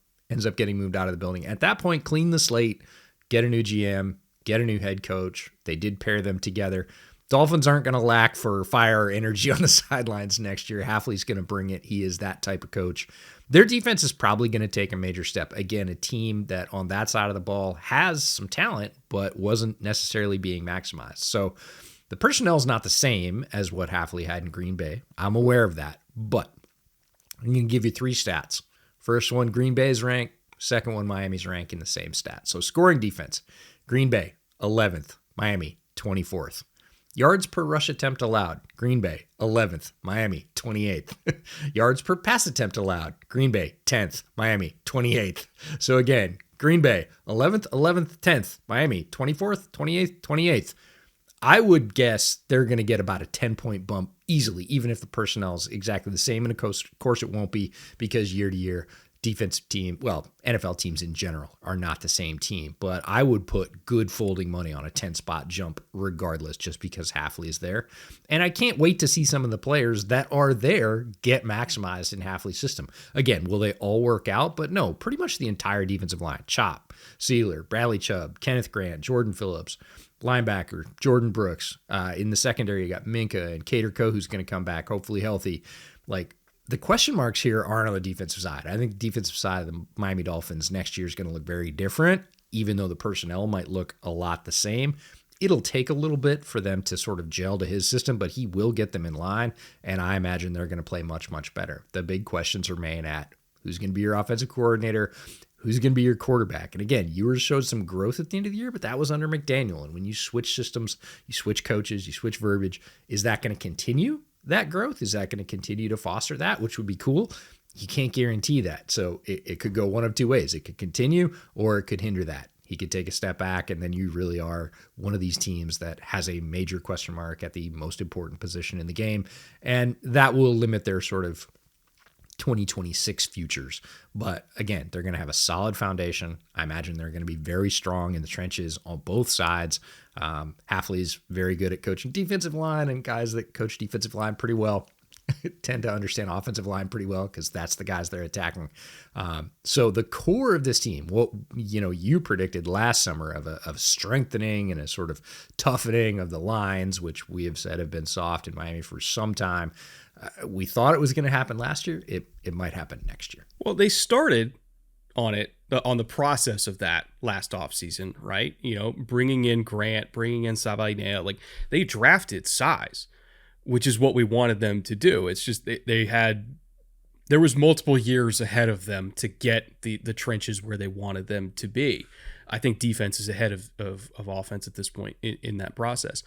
getting moved out of the building. At that point, clean the slate, get a new GM, get a new head coach. They did pair them together. Dolphins aren't going to lack for fire or energy on the sidelines next year. Halfley's going to bring it. He is that type of coach. Their defense is probably going to take a major step. Again, a team that on that side of the ball has some talent, but wasn't necessarily being maximized. So the personnel is not the same as what Halfley had in Green Bay. I'm aware of that, but I'm going to give you 3 stats. First one, Green Bay's rank. Second one, Miami's rank in the same stat. So scoring defense, Green Bay, 11th. Miami, 24th. Yards per rush attempt allowed, Green Bay, 11th. Miami, 28th. Yards per pass attempt allowed, Green Bay, 10th. Miami, 28th. So again, Green Bay, 11th, 10th. Miami, 24th, 28th, 28th. I would guess they're going to get about a 10-point bump easily, even if the personnel is exactly the same. And of course, it won't be, because year to year, defensive team, well, NFL teams in general are not the same team. But I would put good folding money on a 10-spot jump regardless, just because Halfley is there. And I can't wait to see some of the players that are there get maximized in Halfley's system. Again, will they all work out? But no, pretty much the entire defensive line. Chop, Sealer, Bradley Chubb, Kenneth Grant, Jordan Phillips, linebacker, Jordan Brooks. In the secondary, you got Minka and Cater Coe, who's going to come back, hopefully healthy. Like, the question marks here aren't on the defensive side. I think the defensive side of the Miami Dolphins next year is going to look very different, even though the personnel might look a lot the same. It'll take a little bit for them to sort of gel to his system, but he will get them in line, and I imagine they're going to play much, much better. The big questions remain at who's going to be your offensive coordinator, who's going to be your quarterback. And again, Ewers showed some growth at the end of the year, but that was under McDaniel. And when you switch systems, you switch coaches, you switch verbiage, is that going to continue that growth? Is that going to continue to foster that, which would be cool? You can't guarantee that. So it could go one of 2 ways. It could continue, or it could hinder that. He could take a step back, and then you really are one of these teams that has a major question mark at the most important position in the game. And that will limit their sort of 2026 futures. But again, they're going to have a solid foundation. I imagine they're going to be very strong in the trenches on both sides. Halfley's very good at coaching defensive line, and guys that coach defensive line pretty well tend to understand offensive line pretty well, because that's the guys they're attacking. So the core of this team, what you predicted last summer of strengthening and a sort of toughening of the lines, which we have said have been soft in Miami for some time. We thought it was going to happen last year. It might happen next year. Well, they started on the process of that last offseason, right? Bringing in Grant, bringing in Sabainea. Like, they drafted size, which is what we wanted them to do. It's just there was multiple years ahead of them to get the trenches where they wanted them to be. I think defense is ahead of offense at this point in that process.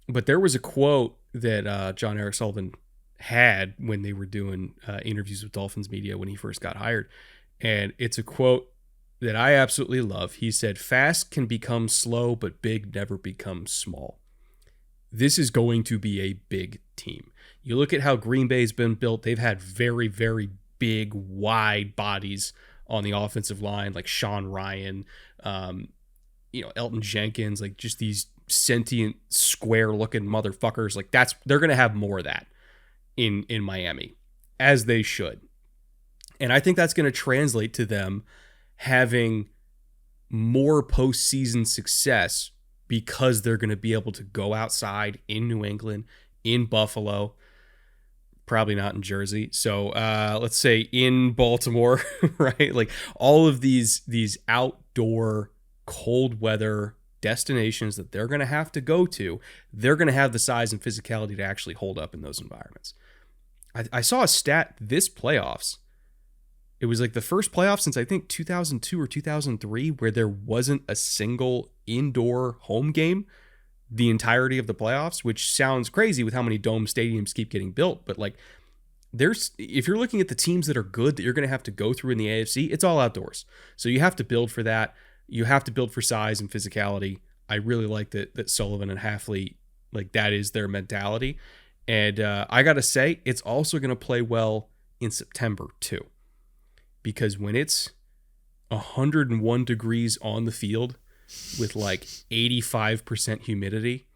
But there was a quote that John Eric Sullivan had when they were doing interviews with Dolphins media when he first got hired. And it's a quote that I absolutely love. He said, fast can become slow, but big never becomes small. This is going to be a big team. You look at how Green Bay's been built. They've had very, very big, wide bodies on the offensive line, like Sean Ryan, Elton Jenkins, like just these sentient, square-looking motherfuckers. Like they're going to have more of that in Miami, as they should. And I think that's going to translate to them having more postseason success because they're going to be able to go outside in New England, in Buffalo, probably not in Jersey. So let's say in Baltimore, right? Like all of these outdoor cold weather destinations that they're going to have to go to, they're going to have the size and physicality to actually hold up in those environments. I saw a stat this playoffs. It was like the first playoff since I think 2002 or 2003 where there wasn't a single indoor home game the entirety of the playoffs, which sounds crazy with how many dome stadiums keep getting built. But like if you're looking at the teams that are good that you're going to have to go through in the AFC, it's all outdoors. So you have to build for that. You have to build for size and physicality. I really like that Sullivan and Halfley, like that is their mentality. And I got to say, it's also going to play well in September too. Because when it's 101 degrees on the field with like 85% humidity,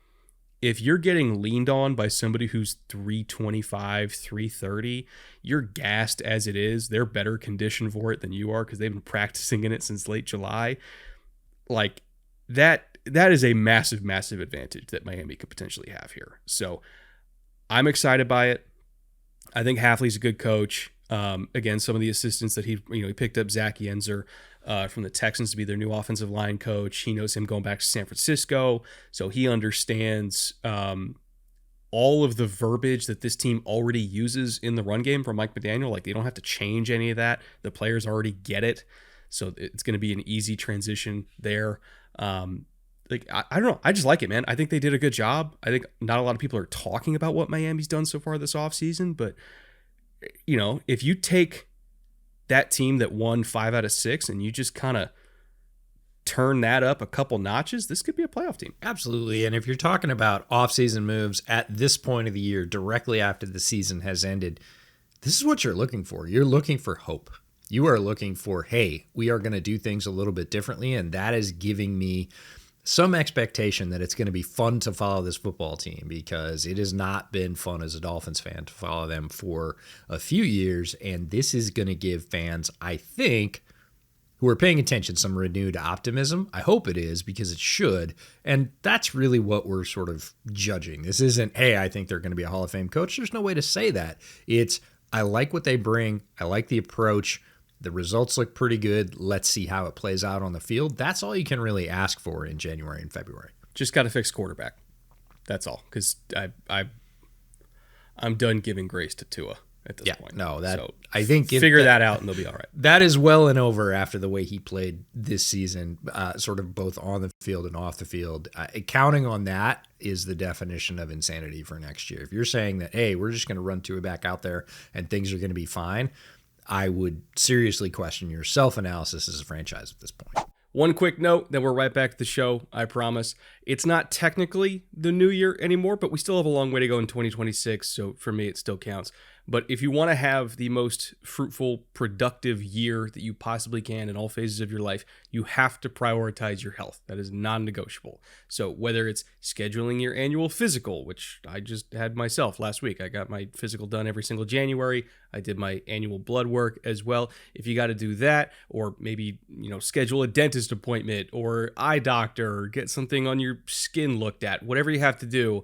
if you're getting leaned on by somebody who's 325, 330, you're gassed as it is. They're better conditioned for it than you are because they've been practicing in it since late July. Like that is a massive, massive advantage that Miami could potentially have here. So I'm excited by it. I think Halfley's a good coach. Again, some of the assistants that he picked up Zach Yenzer from the Texans to be their new offensive line coach. He knows him going back to San Francisco, so he understands all of the verbiage that this team already uses in the run game from Mike McDaniel. Like they don't have to change any of that. The players already get it, so it's going to be an easy transition there. I don't know. I just like it, man. I think they did a good job. I think not a lot of people are talking about what Miami's done so far this offseason, but if you take that team that won 5 out of 6 and you just kind of turn that up a couple notches, this could be a playoff team. Absolutely. And if you're talking about offseason moves at this point of the year, directly after the season has ended, this is what you're looking for. You're looking for hope. You are looking for, hey, we are going to do things a little bit differently. And that is giving me some expectation that it's going to be fun to follow this football team, because it has not been fun as a Dolphins fan to follow them for a few years. And this is going to give fans, I think, who are paying attention, some renewed optimism. I hope it is, because it should. And that's really what we're sort of judging. This isn't, hey, I think they're going to be a Hall of Fame coach. There's no way to say that. It's, I like what they bring. I like the approach. The results look pretty good. Let's see how it plays out on the field. That's all you can really ask for in January and February. Just got to fix quarterback. That's all. Because I'm done giving grace to Tua at this point. No, I think figure that out and they'll be all right. That is well and over after the way he played this season, sort of both on the field and off the field. Counting on that is the definition of insanity for next year. If you're saying that, hey, we're just going to run Tua back out there and things are going to be fine, I would seriously question your self-analysis as a franchise at this point. One quick note, then we're right back to the show, I promise. It's not technically the new year anymore, but we still have a long way to go in 2026, so for me it still counts. But if you want to have the most fruitful, productive year that you possibly can in all phases of your life, you have to prioritize your health. That is non-negotiable. So whether it's scheduling your annual physical, which I just had myself last week. I got my physical done every single January. I did my annual blood work as well. If you got to do that, or maybe, schedule a dentist appointment or eye doctor, or get something on your skin looked at, whatever you have to do,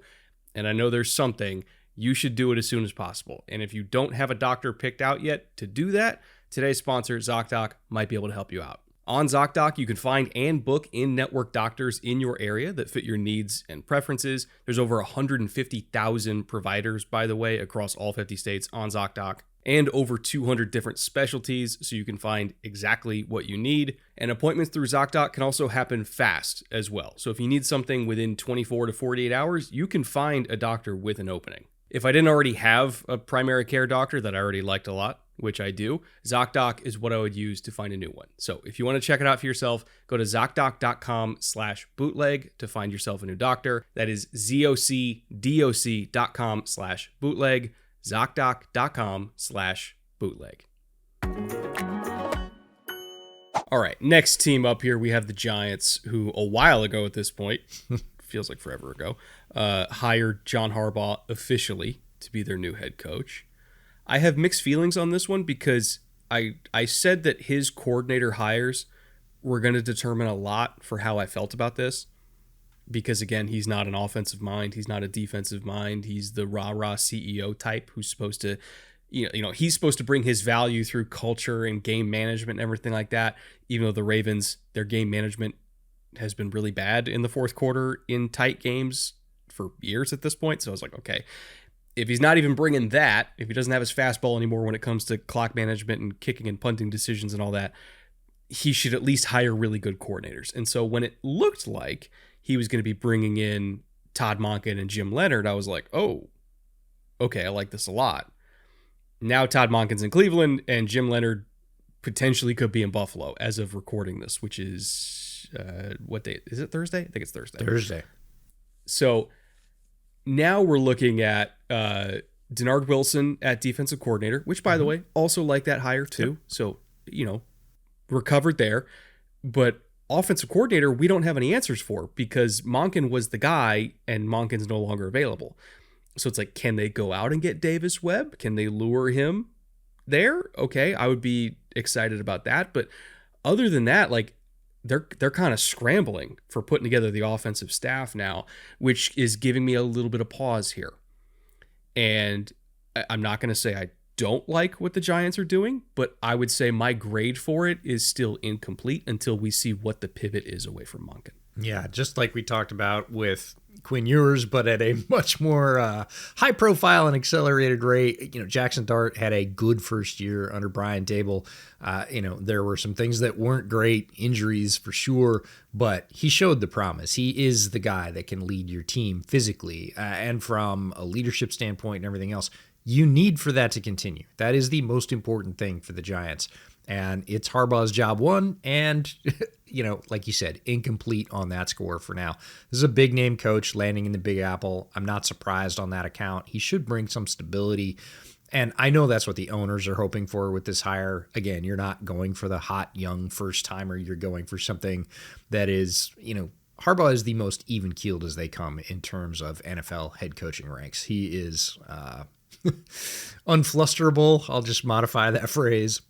and I know there's something, you should do it as soon as possible. And if you don't have a doctor picked out yet to do that, today's sponsor, ZocDoc, might be able to help you out. On ZocDoc, you can find and book in-network doctors in your area that fit your needs and preferences. There's over 150,000 providers, by the way, across all 50 states on ZocDoc, and over 200 different specialties, so you can find exactly what you need. And appointments through ZocDoc can also happen fast as well. So if you need something within 24 to 48 hours, you can find a doctor with an opening. If I didn't already have a primary care doctor that I already liked a lot, which I do, ZocDoc is what I would use to find a new one. So if you want to check it out for yourself, go to ZocDoc.com/bootleg to find yourself a new doctor. That is ZocDoc.com/bootleg, ZocDoc.com/bootleg. All right, next team up here, we have the Giants, who a while ago at this point, feels like forever ago, hired John Harbaugh officially to be their new head coach. I have mixed feelings on this one because I said that his coordinator hires were going to determine a lot for how I felt about this. Because again, he's not an offensive mind, he's not a defensive mind, he's the rah-rah CEO type who's supposed to, he's supposed to bring his value through culture and game management and everything like that. Even though the Ravens, their game management has been really bad in the fourth quarter in tight games for years at this point. So I was like, okay, if he's not even bringing that, if he doesn't have his fastball anymore when it comes to clock management and kicking and punting decisions and all that, he should at least hire really good coordinators. And so when it looked like he was going to be bringing in Todd Monken and Jim Leonard, I was like, oh, okay, I like this a lot. Now Todd Monken's in Cleveland and Jim Leonard potentially could be in Buffalo as of recording this, which is, what day? Is it Thursday? I think it's Thursday. Thursday. So now we're looking at Denard Wilson at defensive coordinator, which, by the way, also like that hire too. Yep. So, recovered there. But offensive coordinator, we don't have any answers for because Monken was the guy and Monken's no longer available. So it's like, can they go out and get Davis Webb? Can they lure him there? Okay, I would be excited about that. But other than that, like, they're kind of scrambling for putting together the offensive staff now, which is giving me a little bit of pause here. And I'm not going to say I don't like what the Giants are doing, but I would say my grade for it is still incomplete until we see what the pivot is away from Monken. Yeah, just like we talked about with Quinn Ewers, but at a much more high profile and accelerated rate. Jackson Dart had a good first year under Brian Dable. There were some things that weren't great, injuries for sure, but he showed the promise. He is the guy that can lead your team physically and from a leadership standpoint and everything else. You need for that to continue. That is the most important thing for the Giants. And it's Harbaugh's job one, and, like you said, incomplete on that score for now. This is a big-name coach landing in the Big Apple. I'm not surprised on that account. He should bring some stability, and I know that's what the owners are hoping for with this hire. Again, you're not going for the hot, young first-timer. You're going for something that is, Harbaugh is the most even-keeled as they come in terms of NFL head coaching ranks. He is unflusterable. I'll just modify that phrase.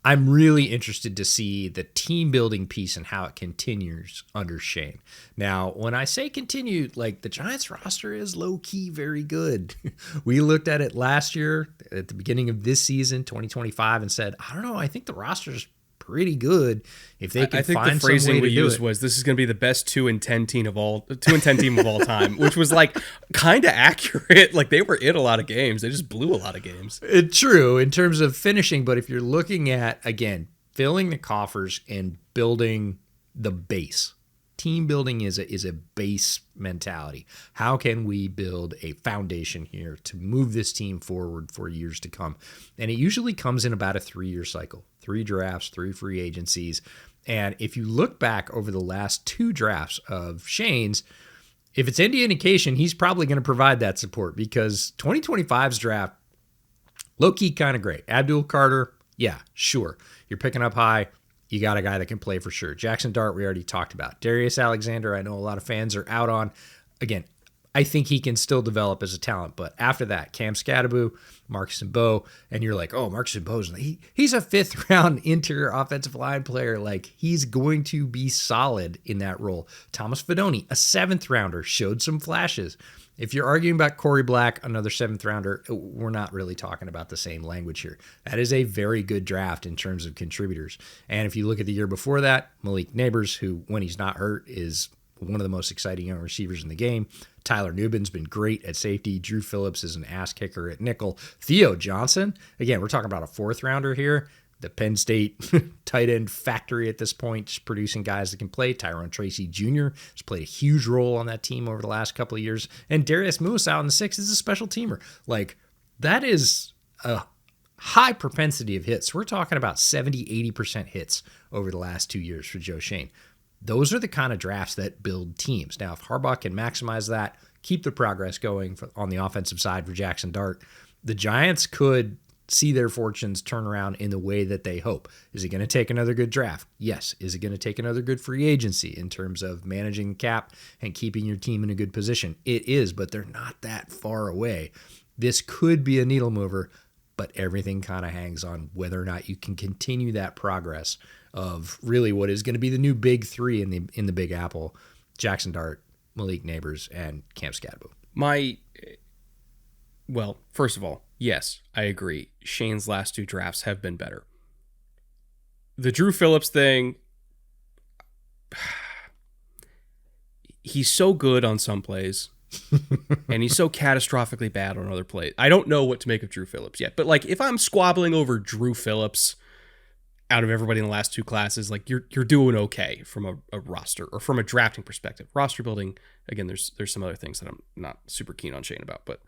I'm really interested to see the team building piece and how it continues under Shane. Now, when I say continue, like the Giants roster is low key very good. We looked at it last year at the beginning of this season, 2025, and said, I don't know, I think the roster's pretty good if they can find some way to do it. I think the phrasing we used was this is going to be the best 2-10 team of all time, which was like kind of accurate. Like they were in a lot of games. They just blew a lot of games. True in terms of finishing, but if you're looking at, again, filling the coffers and building the base, team building is a base mentality. How can we build a foundation here to move this team forward for years to come? And it usually comes in about a 3-year cycle, 3 drafts, 3 free agencies. And if you look back over the last 2 drafts of Shane's, if it's any indication, he's probably going to provide that support because 2025's draft, low-key kind of great. Abdul Carter, yeah, sure. You're picking up high. You got a guy that can play for sure. Jackson Dart, we already talked about. Darius Alexander, I know a lot of fans are out on. Again, I think he can still develop as a talent. But after that, Cam Scatterbo, Marcus Mbow, and you're like, oh, Marcus Mbow, he's a 5th-round interior offensive line player. Like, he's going to be solid in that role. Thomas Fidone, a 7th-rounder, showed some flashes. If you're arguing about Corey Black, another 7th-rounder, we're not really talking about the same language here. That is a very good draft in terms of contributors. And if you look at the year before that, Malik Neighbors, who, when he's not hurt, is one of the most exciting young receivers in the game. Tyler Nubin's been great at safety. Drew Phillips is an ass kicker at nickel. Theo Johnson, again, we're talking about a 4th-rounder here. the Penn State tight end factory at this point, just producing guys that can play. Tyrone Tracy Jr. has played a huge role on that team over the last couple of years. And Darius Moose out in the 6 is a special teamer. Like, that is a high propensity of hits. We're talking about 70, 80% hits over the last 2 years for Joe Schoen. Those are the kind of drafts that build teams. Now, if Harbaugh can maximize that, keep the progress going on the offensive side for Jackson Dart, the Giants could see their fortunes turn around in the way that they hope. Is it going to take another good draft? Yes. Is it going to take another good free agency in terms of managing the cap and keeping your team in a good position? It is, but they're not that far away. This could be a needle mover, but everything kind of hangs on whether or not you can continue that progress of really what is going to be the new big three in the Big Apple: Jackson Dart, Malik Neighbors, and Cam Skadbo. Well, first of all, yes, I agree. Shane's last 2 drafts have been better. The Drew Phillips thing, he's so good on some plays, and he's so catastrophically bad on other plays. I don't know what to make of Drew Phillips yet, but like if I'm squabbling over Drew Phillips out of everybody in the last 2 classes, like you're doing okay from a roster or from a drafting perspective. Roster building, again, there's some other things that I'm not super keen on Shane about, but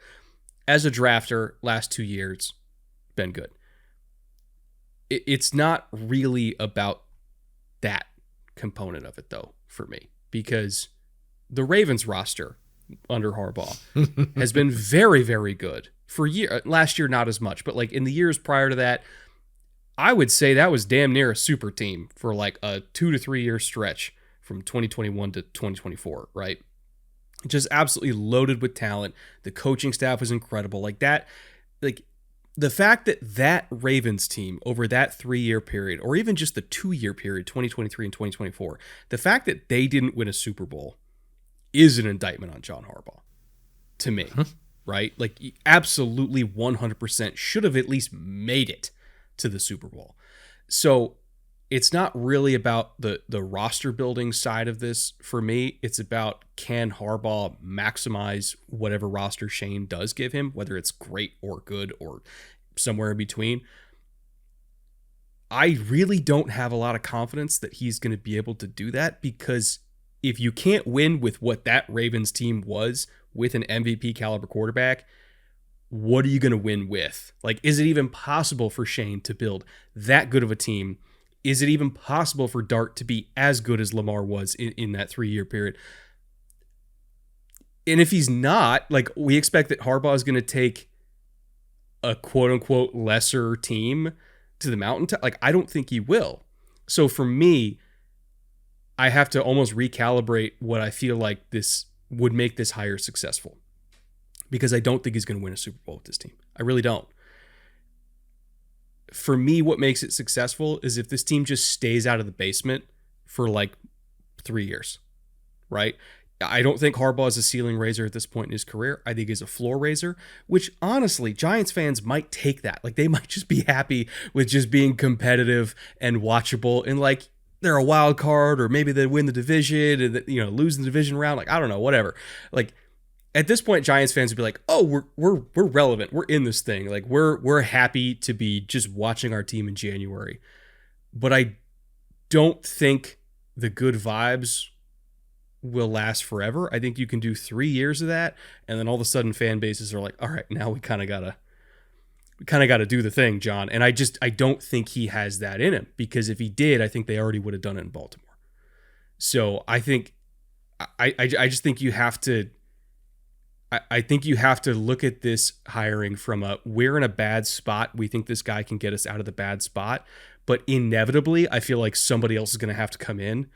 as a drafter, last 2 years, been good. It's not really about that component of it, though, for me, because the Ravens roster under Harbaugh has been very, very good for years. Last year, not as much, but like in the years prior to that, I would say that was damn near a super team for like a 2 to 3 year stretch from 2021 to 2024, right? Just absolutely loaded with talent. The coaching staff was incredible. Like that, like the fact that Ravens team over that 3 year period, or even just the 2 year period, 2023 and 2024, the fact that they didn't win a Super Bowl is an indictment on John Harbaugh to me, right? Like absolutely 100% should have at least made it to the Super Bowl. So it's not really about the roster building side of this for me. It's about, can Harbaugh maximize whatever roster Shane does give him, whether it's great or good or somewhere in between. I really don't have a lot of confidence that he's going to be able to do that, because if you can't win with what that Ravens team was with an MVP caliber quarterback, what are you going to win with? Like, is it even possible for Shane to build that good of a team? Is it even possible for Dart to be as good as Lamar was in that 3 year period? And if he's not, like, we expect that Harbaugh is going to take a quote unquote lesser team to the mountaintop. Like, I don't think he will. So for me, I have to almost recalibrate what I feel like this would make this hire successful, because I don't think he's going to win a Super Bowl with this team. I really don't. For me, what makes it successful is if this team just stays out of the basement for like 3 years, right? I don't think Harbaugh is a ceiling raiser at this point in his career. I think he's a floor raiser, which honestly, Giants fans might take that. Like, they might just be happy with just being competitive and watchable, and like they're a wild card, or maybe they win the division and, you know, lose the division round. Like, I don't know, whatever. Like, at this point, Giants fans would be like, "Oh, we're relevant. We're in this thing. Like, we're happy to be just watching our team in January." But I don't think the good vibes will last forever. I think you can do 3 years of that, and then all of a sudden, fan bases are like, "All right, now we kind of gotta do the thing, John." And I don't think he has that in him, because if he did, I think they already would have done it in Baltimore. So I think I just think you have to. I think you have to look at this hiring from we're in a bad spot. We think this guy can get us out of the bad spot. But inevitably, I feel like somebody else is going to have to come in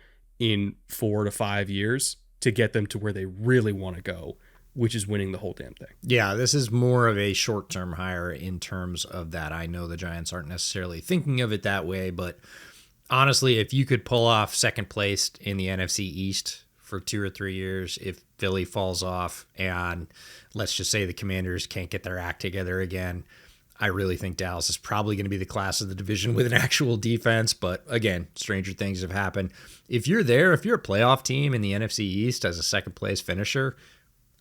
4 to 5 years to get them to where they really want to go, which is winning the whole damn thing. Yeah, this is more of a short-term hire in terms of that. I know the Giants aren't necessarily thinking of it that way, but honestly, if you could pull off second place in the NFC East for 2 or 3 years, if Philly falls off and let's just say the Commanders can't get their act together again, I really think Dallas is probably going to be the class of the division with an actual defense. But again, stranger things have happened. If you're there, if you're a playoff team in the NFC East as a second place finisher,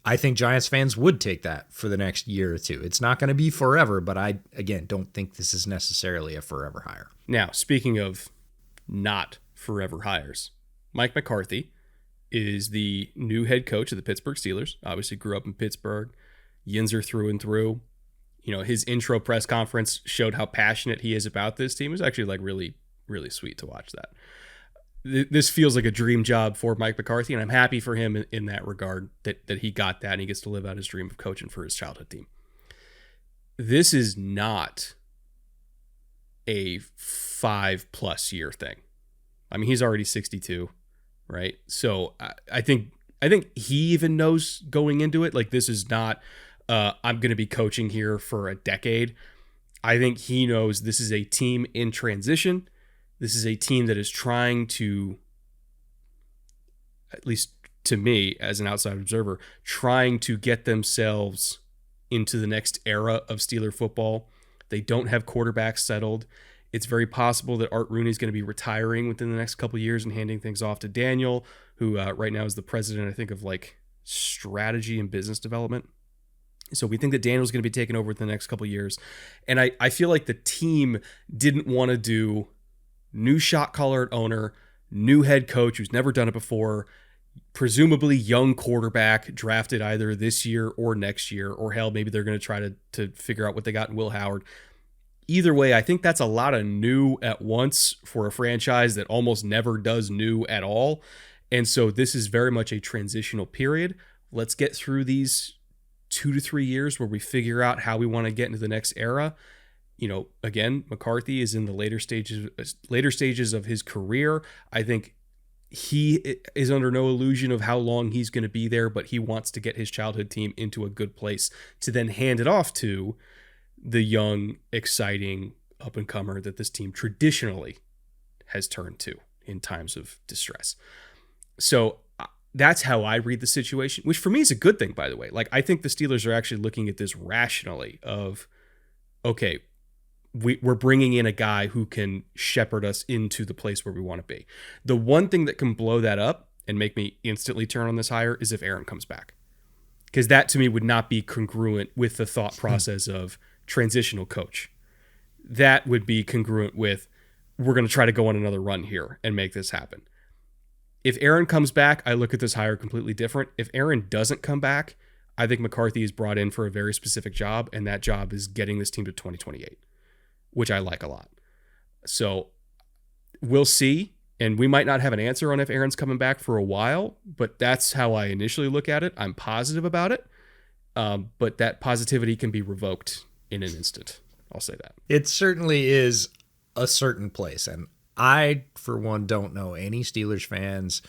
I think Giants fans would take that for the next year or two. It's not going to be forever, but I, again, don't think this is necessarily a forever hire. Now, speaking of not forever hires, Mike McCarthy is the new head coach of the Pittsburgh Steelers. Obviously grew up in Pittsburgh, Yinzer through and through. You know, his intro press conference showed how passionate he is about this team. It was actually like really, really sweet to watch that. This feels like a dream job for Mike McCarthy, and I'm happy for him in that regard, that he got that and he gets to live out his dream of coaching for his childhood team. This is not a 5+ year thing. I mean, he's already 62, right? So I think he even knows going into it, like, this is not, I'm going to be coaching here for a decade. I think he knows this is a team in transition. This is a team that is trying to, at least to me as an outside observer, trying to get themselves into the next era of Steeler football. They don't have quarterbacks settled. It's very possible that Art Rooney is going to be retiring within the next couple of years and handing things off to Daniel, who right now is the president, I think, of like strategy and business development. So we think that Daniel's going to be taking over within the next couple of years. And I feel like the team didn't want to do new shot caller at owner, new head coach who's never done it before, presumably young quarterback drafted either this year or next year, or hell, maybe they're going to try to figure out what they got in Will Howard. Either way, I think that's a lot of new at once for a franchise that almost never does new at all. And so this is very much a transitional period. Let's get through these 2 to 3 years where we figure out how we want to get into the next era. You know, again, McCarthy is in the later stages of his career. I think he is under no illusion of how long he's going to be there, but he wants to get his childhood team into a good place to then hand it off to the young, exciting up-and-comer that this team traditionally has turned to in times of distress. So that's how I read the situation, which for me is a good thing, by the way. Like, I think the Steelers are actually looking at this rationally of, okay, we're bringing in a guy who can shepherd us into the place where we want to be. The one thing that can blow that up and make me instantly turn on this hire is if Aaron comes back. Because that to me would not be congruent with the thought process of transitional coach. That would be congruent with, we're going to try to go on another run here and make this happen. If Aaron comes back, I look at this hire completely different. If Aaron doesn't come back, I think McCarthy is brought in for a very specific job, and that job is getting this team to 2028, which I like a lot. So we'll see, and we might not have an answer on if Aaron's coming back for a while, but that's how I initially look at it. I'm positive about it, but that positivity can be revoked in an instant. I'll say that. It certainly is a certain place, and I, for one, don't know any Steelers fans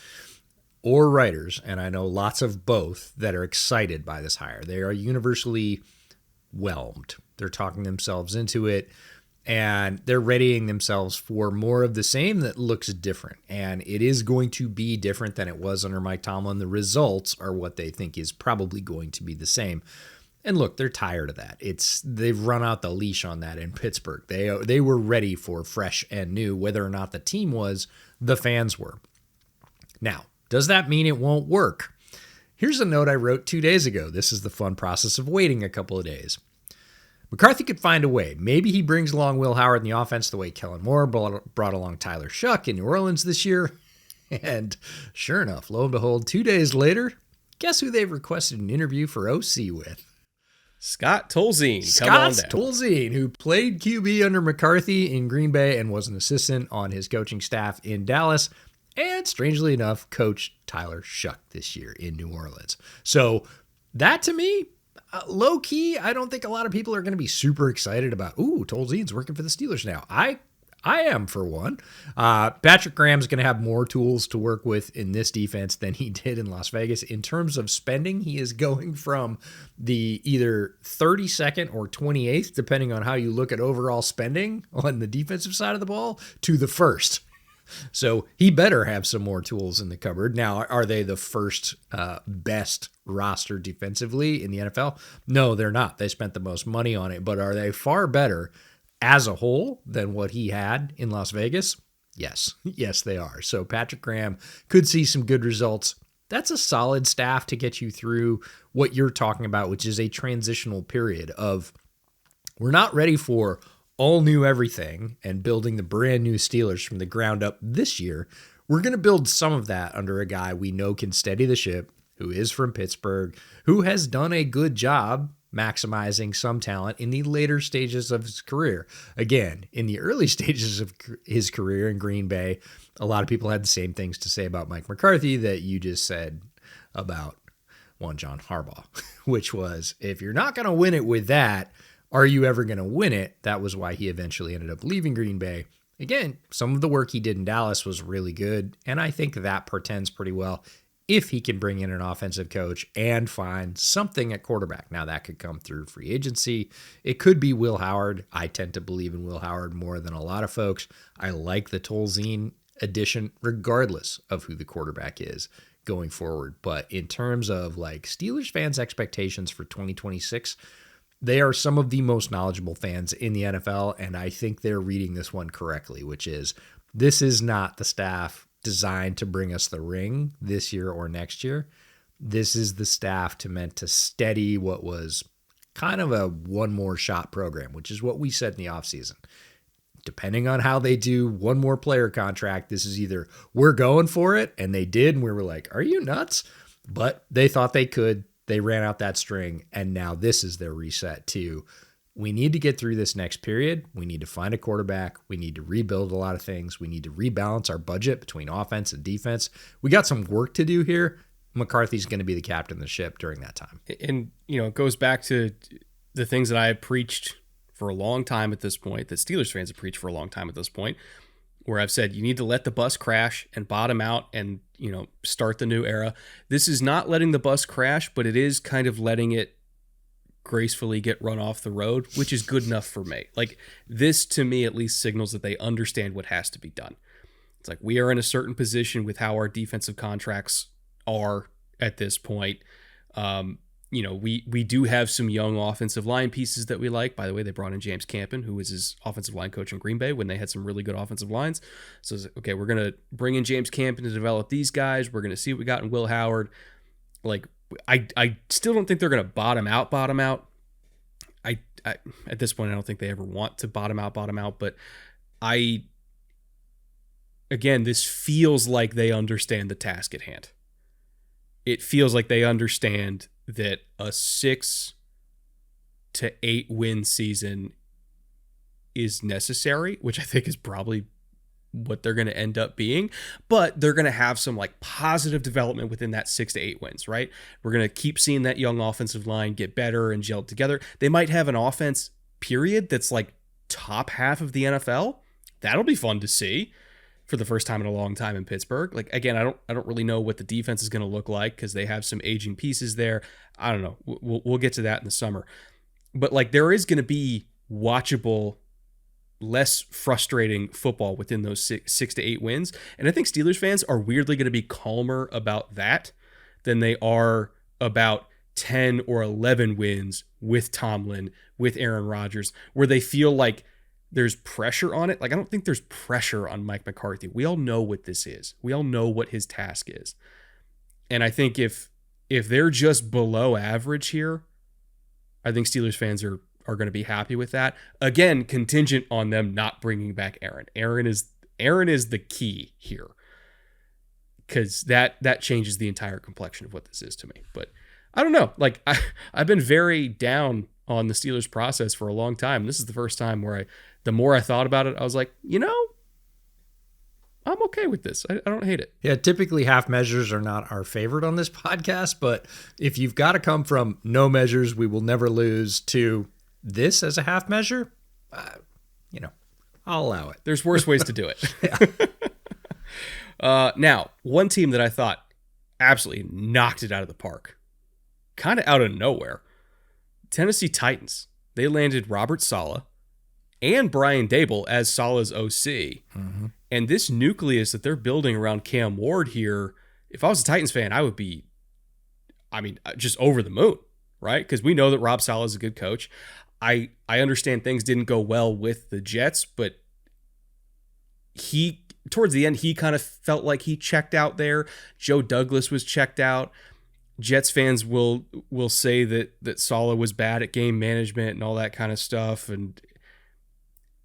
or writers, and I know lots of both, that are excited by this hire. They are universally whelmed. They're talking themselves into it, and they're readying themselves for more of the same that looks different. And it is going to be different than it was under Mike Tomlin. The results are what they think is probably going to be the same. And look, they're tired of that. They've run out the leash on that in Pittsburgh. They were ready for fresh and new. Whether or not the team was, the fans were. Now, does that mean it won't work? Here's a note I wrote 2 days ago. This is the fun process of waiting a couple of days. McCarthy could find a way. Maybe he brings along Will Howard in the offense the way Kellen Moore brought along Tyler Shuck in New Orleans this year. And sure enough, lo and behold, 2 days later, guess who they've requested an interview for OC with? Scott Tolzien. Scott Tolzien, who played QB under McCarthy in Green Bay and was an assistant on his coaching staff in Dallas, and strangely enough, coached Tyler Shuck this year in New Orleans. So that, to me, low key, I don't think a lot of people are going to be super excited about, ooh, Tolzien's working for the Steelers now. I am, for one. Patrick Graham's going to have more tools to work with in this defense than he did in Las Vegas. In terms of spending, he is going from the either 32nd or 28th, depending on how you look at overall spending on the defensive side of the ball, to the first. So he better have some more tools in the cupboard. Now, are they the first best roster defensively in the NFL? No, they're not. They spent the most money on it, but are they far better as a whole than what he had in Las Vegas? Yes. Yes, they are. So Patrick Graham could see some good results that's a solid staff to get you through what you're talking about, which is a transitional period of we're not ready for all new everything and building the brand new Steelers from the ground up this year. We're going to build some of that under a guy we know can steady the ship, who is from Pittsburgh, who has done a good job maximizing some talent in the later stages of his career. Again, in the early stages of his career in Green Bay, a lot of people had the same things to say about Mike McCarthy that you just said about one John Harbaugh, which was, if you're not going to win it with that, are you ever going to win it? That was why he eventually ended up leaving Green Bay. Again, some of the work he did in Dallas was really good, and I think that portends pretty well if he can bring in an offensive coach and find something at quarterback. Now, that could come through free agency. It could be Will Howard. I tend to believe in Will Howard more than a lot of folks. I like the Tolzien addition, regardless of who the quarterback is going forward. But in terms of like Steelers fans' expectations for 2026, they are some of the most knowledgeable fans in the NFL, and I think they're reading this one correctly, which is this is not the staff designed to bring us the ring this year or next year. This is the staff meant to steady what was kind of a one more shot program, which is what we said in the offseason. Depending on how they do one more player contract, this is either we're going for it, and they did, and we were like, are you nuts? But they thought they could. They ran out that string, and now this is their reset too. We need to get through this next period. We need to find a quarterback. We need to rebuild a lot of things. We need to rebalance our budget between offense and defense. We got some work to do here. McCarthy's going to be the captain of the ship during that time. And, it goes back to the things that I have preached for a long time at this point, that Steelers fans have preached for a long time at this point, where I've said you need to let the bus crash and bottom out and, start the new era. This is not letting the bus crash, but it is kind of letting it gracefully get run off the road, which is good enough for me. Like, this to me at least signals that they understand what has to be done. It's like we are in a certain position with how our defensive contracts are at this point. We do have some young offensive line pieces that we like. By the way, they brought in James Campen, who was his offensive line coach in Green Bay when they had some really good offensive lines. So it's like, okay, we're going to bring in James Campen to develop these guys. We're going to see what we got in Will Howard. Like, I still don't think they're going to bottom out. I at this point, I don't think they ever want to bottom out, but again, this feels like they understand the task at hand. It feels like they understand that a 6 to 8 win season is necessary, which I think is probably what they're going to end up being, but they're going to have some like positive development within that 6 to 8 wins, right? We're going to keep seeing that young offensive line get better and gelled together. They might have an offense period that's like top half of the NFL. That'll be fun to see for the first time in a long time in Pittsburgh. Like, again, I don't really know what the defense is going to look like because they have some aging pieces there. I don't know. We'll get to that in the summer. But like, there is going to be watchable, less frustrating football within those 6 to 8 wins. And I think Steelers fans are weirdly going to be calmer about that than they are about 10 or 11 wins with Tomlin, with Aaron Rodgers, where they feel like there's pressure on it. Like, I don't think there's pressure on Mike McCarthy. We all know what this is. We all know what his task is. And I think if they're just below average here, I think Steelers fans are going to be happy with that. Again, contingent on them not bringing back Aaron. Aaron is the key here, because that changes the entire complexion of what this is to me. But I don't know. Like, I've been very down on the Steelers process for a long time. This is the first time where the more I thought about it, I was like, I'm okay with this. I don't hate it. Yeah, typically half measures are not our favorite on this podcast, but if you've got to come from no measures, we will never lose, to this as a half measure, I'll allow it. There's worse ways to do it. Now, one team that I thought absolutely knocked it out of the park, kind of out of nowhere, Tennessee Titans. They landed Robert Saleh and Brian Dable as Saleh's OC. Mm-hmm. And this nucleus that they're building around Cam Ward here, if I was a Titans fan, I would be, just over the moon, right? Because we know that Rob Saleh is a good coach. I understand things didn't go well with the Jets, but he towards the end, he kind of felt like he checked out there. Joe Douglas was checked out. Jets fans will say that Saleh was bad at game management and all that kind of stuff. And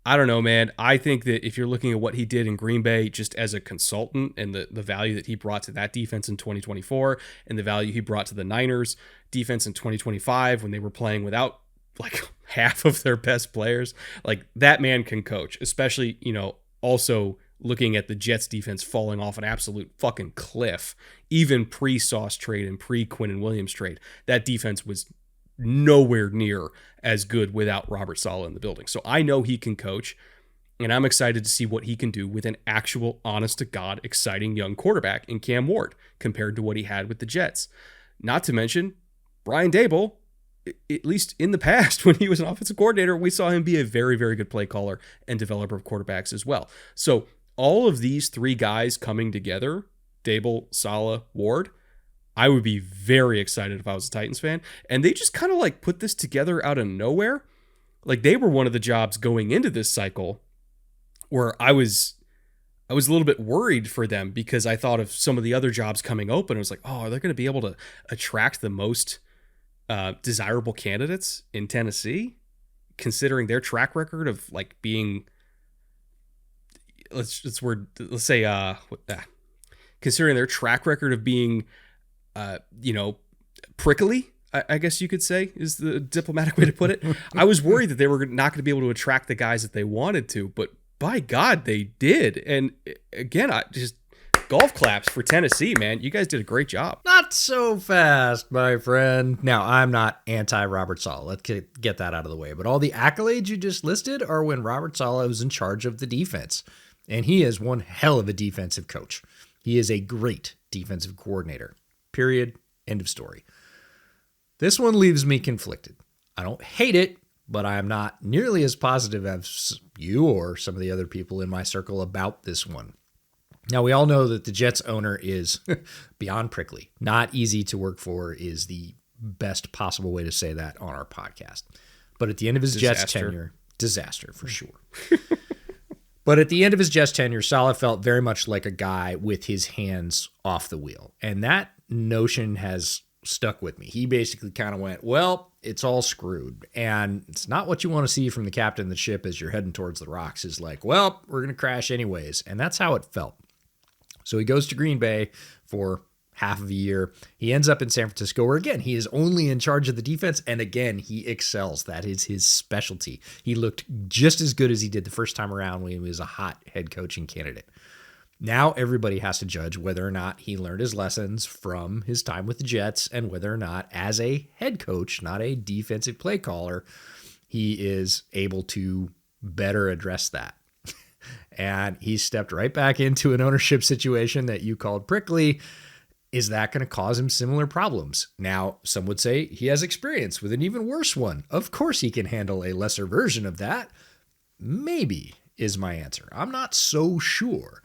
I don't know, man. I think that if you're looking at what he did in Green Bay just as a consultant and the value that he brought to that defense in 2024 and the value he brought to the Niners defense in 2025 when they were playing without like half of their best players, like that man can coach, especially, also looking at the Jets defense falling off an absolute fucking cliff, even pre-Sauce trade and pre-Quinnen Williams trade. That defense was nowhere near as good without Robert Saleh in the building. So I know he can coach, and I'm excited to see what he can do with an actual, honest-to-God, exciting young quarterback in Cam Ward compared to what he had with the Jets. Not to mention, Brian Daboll, at least in the past when he was an offensive coordinator, we saw him be a very, very good play caller and developer of quarterbacks as well. So all of these three guys coming together, Daboll, Saleh, Ward, I would be very excited if I was a Titans fan. And they just kind of like put this together out of nowhere. Like they were one of the jobs going into this cycle where I was a little bit worried for them because I thought of some of the other jobs coming open. I was like, oh, are they going to be able to attract the most desirable candidates in Tennessee, considering their track record of like being, considering their track record of being, prickly, I guess you could say is the diplomatic way to put it. I was worried that they were not going to be able to attract the guys that they wanted to, but by God, they did. And again, I just golf claps for Tennessee, man. You guys did a great job. Not so fast, my friend. Now, I'm not anti-Robert Saleh. Let's get that out of the way. But all the accolades you just listed are when Robert Saleh was in charge of the defense. And he is one hell of a defensive coach. He is a great defensive coordinator. Period. End of story. This one leaves me conflicted. I don't hate it, but I am not nearly as positive as you or some of the other people in my circle about this one. Now, we all know that the Jets owner is beyond prickly. Not easy to work for is the best possible way to say that on our podcast. But at the end of his Jets tenure, disaster for sure. But at the end of his Jets tenure, Saleh felt very much like a guy with his hands off the wheel. And that notion has stuck with me. He basically kind of went, well, it's all screwed. And it's not what you want to see from the captain of the ship as you're heading towards the rocks is like, well, we're going to crash anyways. And that's how it felt. So he goes to Green Bay for half of a year. He ends up in San Francisco where, again, he is only in charge of the defense. And again, he excels. That is his specialty. He looked just as good as he did the first time around when he was a hot head coaching candidate. Now everybody has to judge whether or not he learned his lessons from his time with the Jets and whether or not, as a head coach, not a defensive play caller, he is able to better address that. And he stepped right back into an ownership situation that you called prickly. Is that going to cause him similar problems? Now, some would say he has experience with an even worse one. Of course he can handle a lesser version of that. Maybe is my answer. I'm not so sure.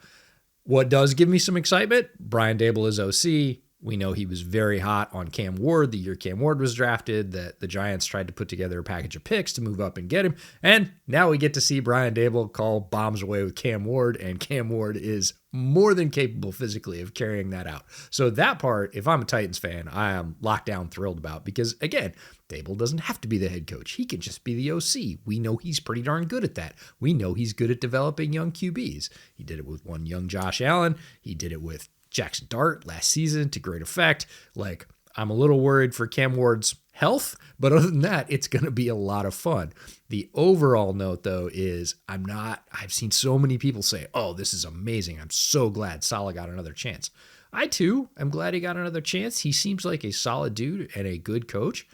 What does give me some excitement? Brian Daboll is OC. We know he was very hot on Cam Ward the year Cam Ward was drafted, that the Giants tried to put together a package of picks to move up and get him. And now we get to see Brian Daboll call bombs away with Cam Ward, and Cam Ward is more than capable physically of carrying that out. So that part, if I'm a Titans fan, I am locked down thrilled about because, again, Daboll doesn't have to be the head coach. He can just be the OC. We know he's pretty darn good at that. We know he's good at developing young QBs. He did it with one young Josh Allen. He did it with Jackson Dart last season to great effect. Like, I'm a little worried for Cam Ward's health, but other than that, it's going to be a lot of fun. The overall note, though, is I've seen so many people say, oh, this is amazing. I'm so glad Saleh got another chance. I, too, am glad he got another chance. He seems like a solid dude and a good coach.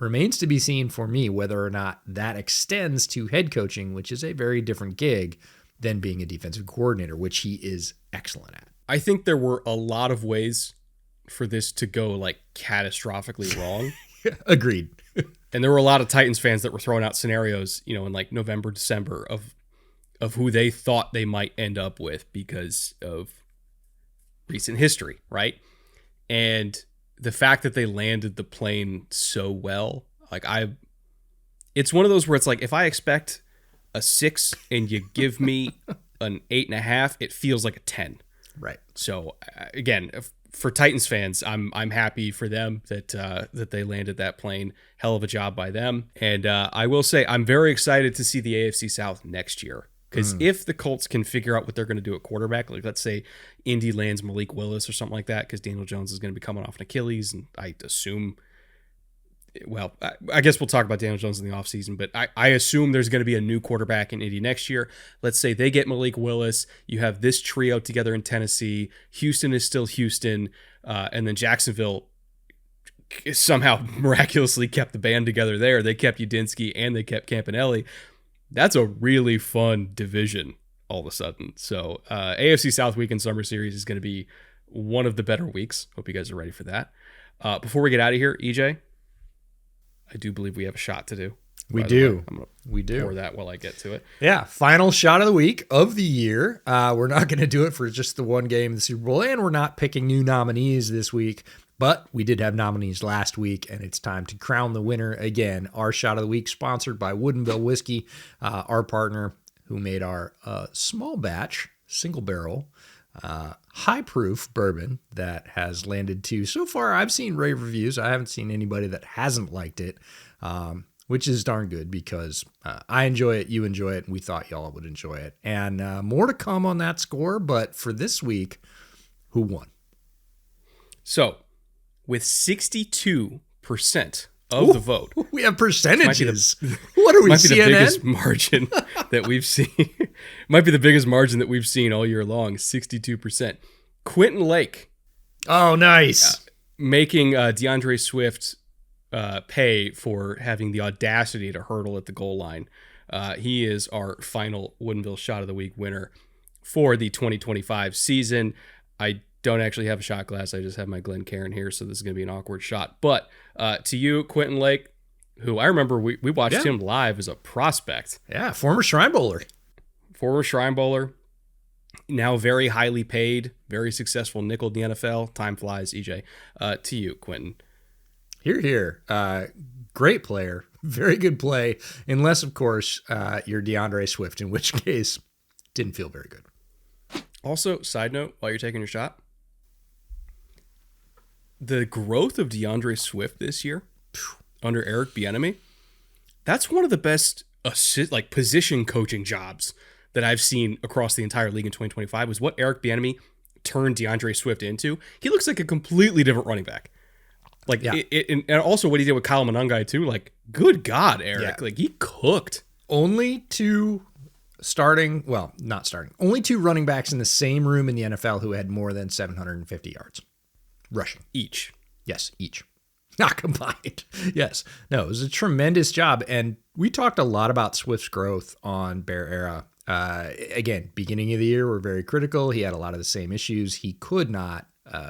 Remains to be seen for me whether or not that extends to head coaching, which is a very different gig than being a defensive coordinator, which he is excellent at. I think there were a lot of ways for this to go like catastrophically wrong. Agreed. And there were a lot of Titans fans that were throwing out scenarios, in like November, December of who they thought they might end up with because of recent history, right? And the fact that they landed the plane so well, it's one of those where it's like, if I expect a 6 and you give me an 8.5, it feels like a 10. Right. So again, for Titans fans, I'm happy for them that they landed that plane. Hell of a job by them. And I will say I'm very excited to see the AFC South next year. Because if the Colts can figure out what they're going to do at quarterback, like let's say Indy lands Malik Willis or something like that, because Daniel Jones is going to be coming off an Achilles, and I assume, well, I guess we'll talk about Daniel Jones in the offseason, but I assume there's going to be a new quarterback in Indy next year. Let's say they get Malik Willis. You have this trio together in Tennessee. Houston is still Houston, and then Jacksonville somehow miraculously kept the band together there. They kept Udinski and they kept Campanelli. That's a really fun division all of a sudden. So AFC South Weekend Summer Series is going to be one of the better weeks. Hope you guys are ready for that. Before we get out of here, EJ, I do believe we have a shot to do. We do. We do. Pour that while I get to it. Yeah. Final shot of the week of the year. We're not going to do it for just the one game of the Super Bowl, and we're not picking new nominees this week. But we did have nominees last week, and it's time to crown the winner again. Our shot of the week, sponsored by Woodinville Whiskey, our partner who made our small batch, single barrel, high proof bourbon that has landed to, so far I've seen rave reviews. I haven't seen anybody that hasn't liked it, which is darn good because I enjoy it, you enjoy it, and we thought y'all would enjoy it. And more to come on that score, but for this week, who won? So, with 62% of the vote. We have percentages. What are we, CNN? Might be the biggest margin that we've seen. Might be the biggest margin that we've seen all year long, 62%. Quentin Lake. Oh, nice. Making DeAndre Swift pay for having the audacity to hurdle at the goal line. He is our final Woodinville Shot of the Week winner for the 2025 season. I don't actually have a shot glass. I just have my Glencairn here, so this is going to be an awkward shot. But to you, Quentin Lake, who I remember we watched him live as a prospect. Yeah, former Shrine Bowler. Now very highly paid, very successful nickel in the NFL. Time flies, EJ. To you, Quentin. Here. Great player. Very good play. Unless, of course, you're DeAndre Swift, in which case, didn't feel very good. Also, side note, while you're taking your shot, the growth of DeAndre Swift this year under Eric Bieniemy, that's one of the best position coaching jobs that I've seen across the entire league in 2025 was what Eric Bieniemy turned DeAndre Swift into. He looks like a completely different running back. And also what he did with Kyle Monangai too. Like, good God, Eric. Yeah. Like, he cooked. Only two running backs in the same room in the NFL who had more than 750 yards rushing. Each. Yes, each. Not combined. Yes. No, it was a tremendous job. And we talked a lot about Swift's growth on Bear Era. Again, beginning of the year, we're very critical. He had a lot of the same issues. He could not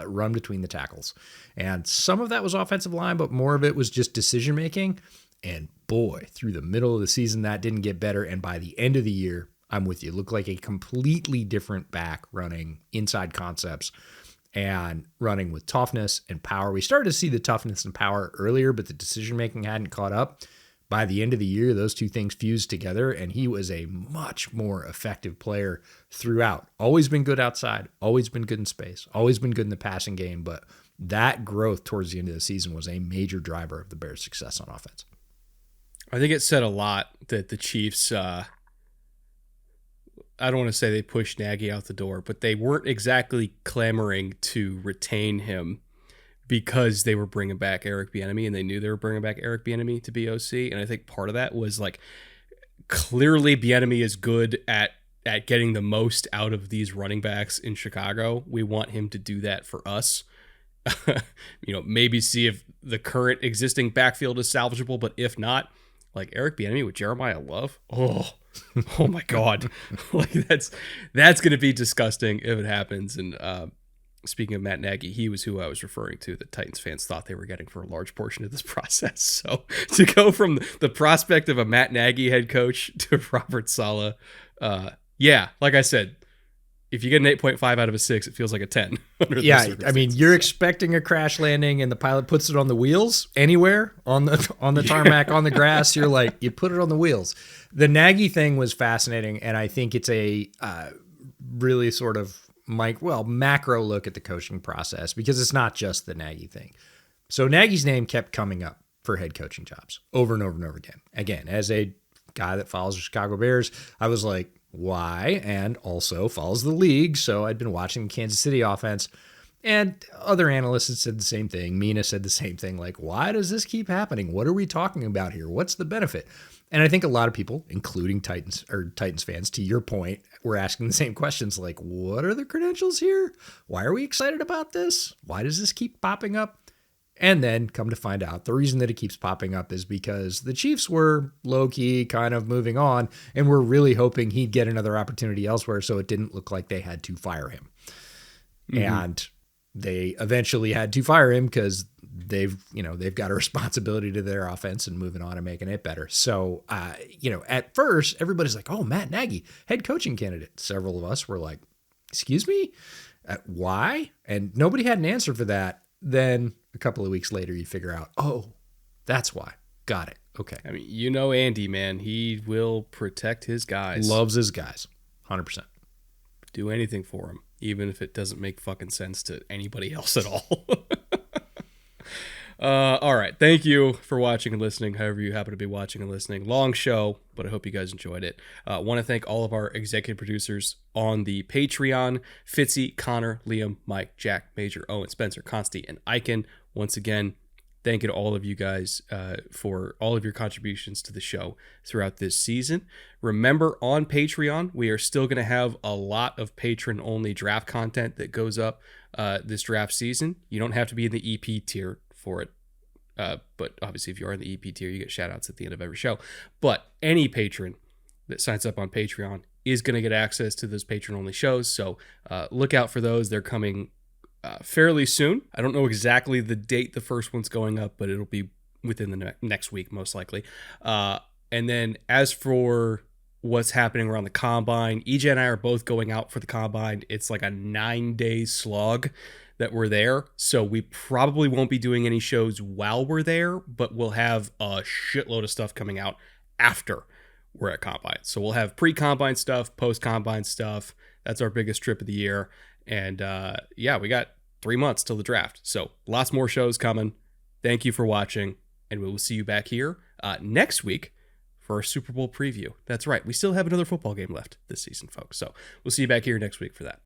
run between the tackles. And some of that was offensive line, but more of it was just decision making. And boy, through the middle of the season, that didn't get better. And by the end of the year, I'm with you. Looked like a completely different back running inside concepts and running with toughness and power. We started to see the toughness and power earlier, but the decision-making hadn't caught up. By the end of the year, those two things fused together, and he was a much more effective player throughout. Always been good outside, always been good in space, always been good in the passing game, but that growth towards the end of the season was a major driver of the Bears' success on offense. I think it said a lot that the Chiefs, I don't want to say they pushed Nagy out the door, but they weren't exactly clamoring to retain him because they were bringing back Eric Bieniemy, and they knew they were bringing back Eric Bieniemy to be OC. And I think part of that was like, clearly Bieniemy is good at getting the most out of these running backs in Chicago. We want him to do that for us. Maybe see if the current existing backfield is salvageable, but if not, like Eric Bieniemy with Jeremiah Love. Oh my God. Like that's going to be disgusting if it happens. And speaking of Matt Nagy, he was who I was referring to that Titans fans thought they were getting for a large portion of this process. So to go from the prospect of a Matt Nagy head coach to Robert Saleh, like I said, if you get an 8.5 out of a 6, it feels like a 10. Yeah, I mean, you're expecting a crash landing, and the pilot puts it on the wheels anywhere on the tarmac, on the grass. You're like, you put it on the wheels. The Nagy thing was fascinating, and I think it's a really sort of macro look at the coaching process, because it's not just the Nagy thing. So Nagy's name kept coming up for head coaching jobs over and over and over again. Again, as a guy that follows the Chicago Bears, I was like, why? And also follows the league. So I'd been watching the Kansas City offense, and other analysts had said the same thing. Mina said the same thing. Like, why does this keep happening? What are we talking about here? What's the benefit? And I think a lot of people, including Titans fans, to your point, were asking the same questions. Like, what are the credentials here? Why are we excited about this? Why does this keep popping up? And then come to find out, the reason that it keeps popping up is because the Chiefs were low-key kind of moving on, and were really hoping he'd get another opportunity elsewhere, so it didn't look like they had to fire him. Mm-hmm. And they eventually had to fire him because they've got a responsibility to their offense and moving on and making it better. So, at first, everybody's like, oh, Matt Nagy, head coaching candidate. Several of us were like, excuse me? Why? And nobody had an answer for that. Then a couple of weeks later, you figure out, oh, that's why. Got it. Okay. I mean, Andy, man, he will protect his guys. Loves his guys. 100%. Do anything for him, even if it doesn't make fucking sense to anybody else at all. All right. Thank you for watching and listening, however you happen to be watching and listening. Long show, but I hope you guys enjoyed it. Want to thank all of our executive producers on the Patreon: Fitzy, Connor, Liam, Mike, Jack, Major, Owen, Spencer, Consti, and Icon. Once again, thank you to all of you guys for all of your contributions to the show throughout this season. Remember, on Patreon, we are still going to have a lot of patron-only draft content that goes up this draft season. You don't have to be in the EP tier for it. But obviously, if you are in the EP tier, you get shout outs at the end of every show. But any patron that signs up on Patreon is going to get access to those patron-only shows. So look out for those. They're coming fairly soon. I don't know exactly the date the first one's going up, but it'll be within the next week, most likely. And then as for what's happening around the Combine, EJ and I are both going out for the Combine. It's like a 9-day slog that we're there, so we probably won't be doing any shows while we're there, but we'll have a shitload of stuff coming out after we're at Combine. So we'll have pre-Combine stuff, post-Combine stuff. That's our biggest trip of the year. And we got 3 months till the draft, so lots more shows coming. Thank you for watching, and we will see you back here next week for our Super Bowl preview. That's right, we still have another football game left this season, folks, so we'll see you back here next week for that.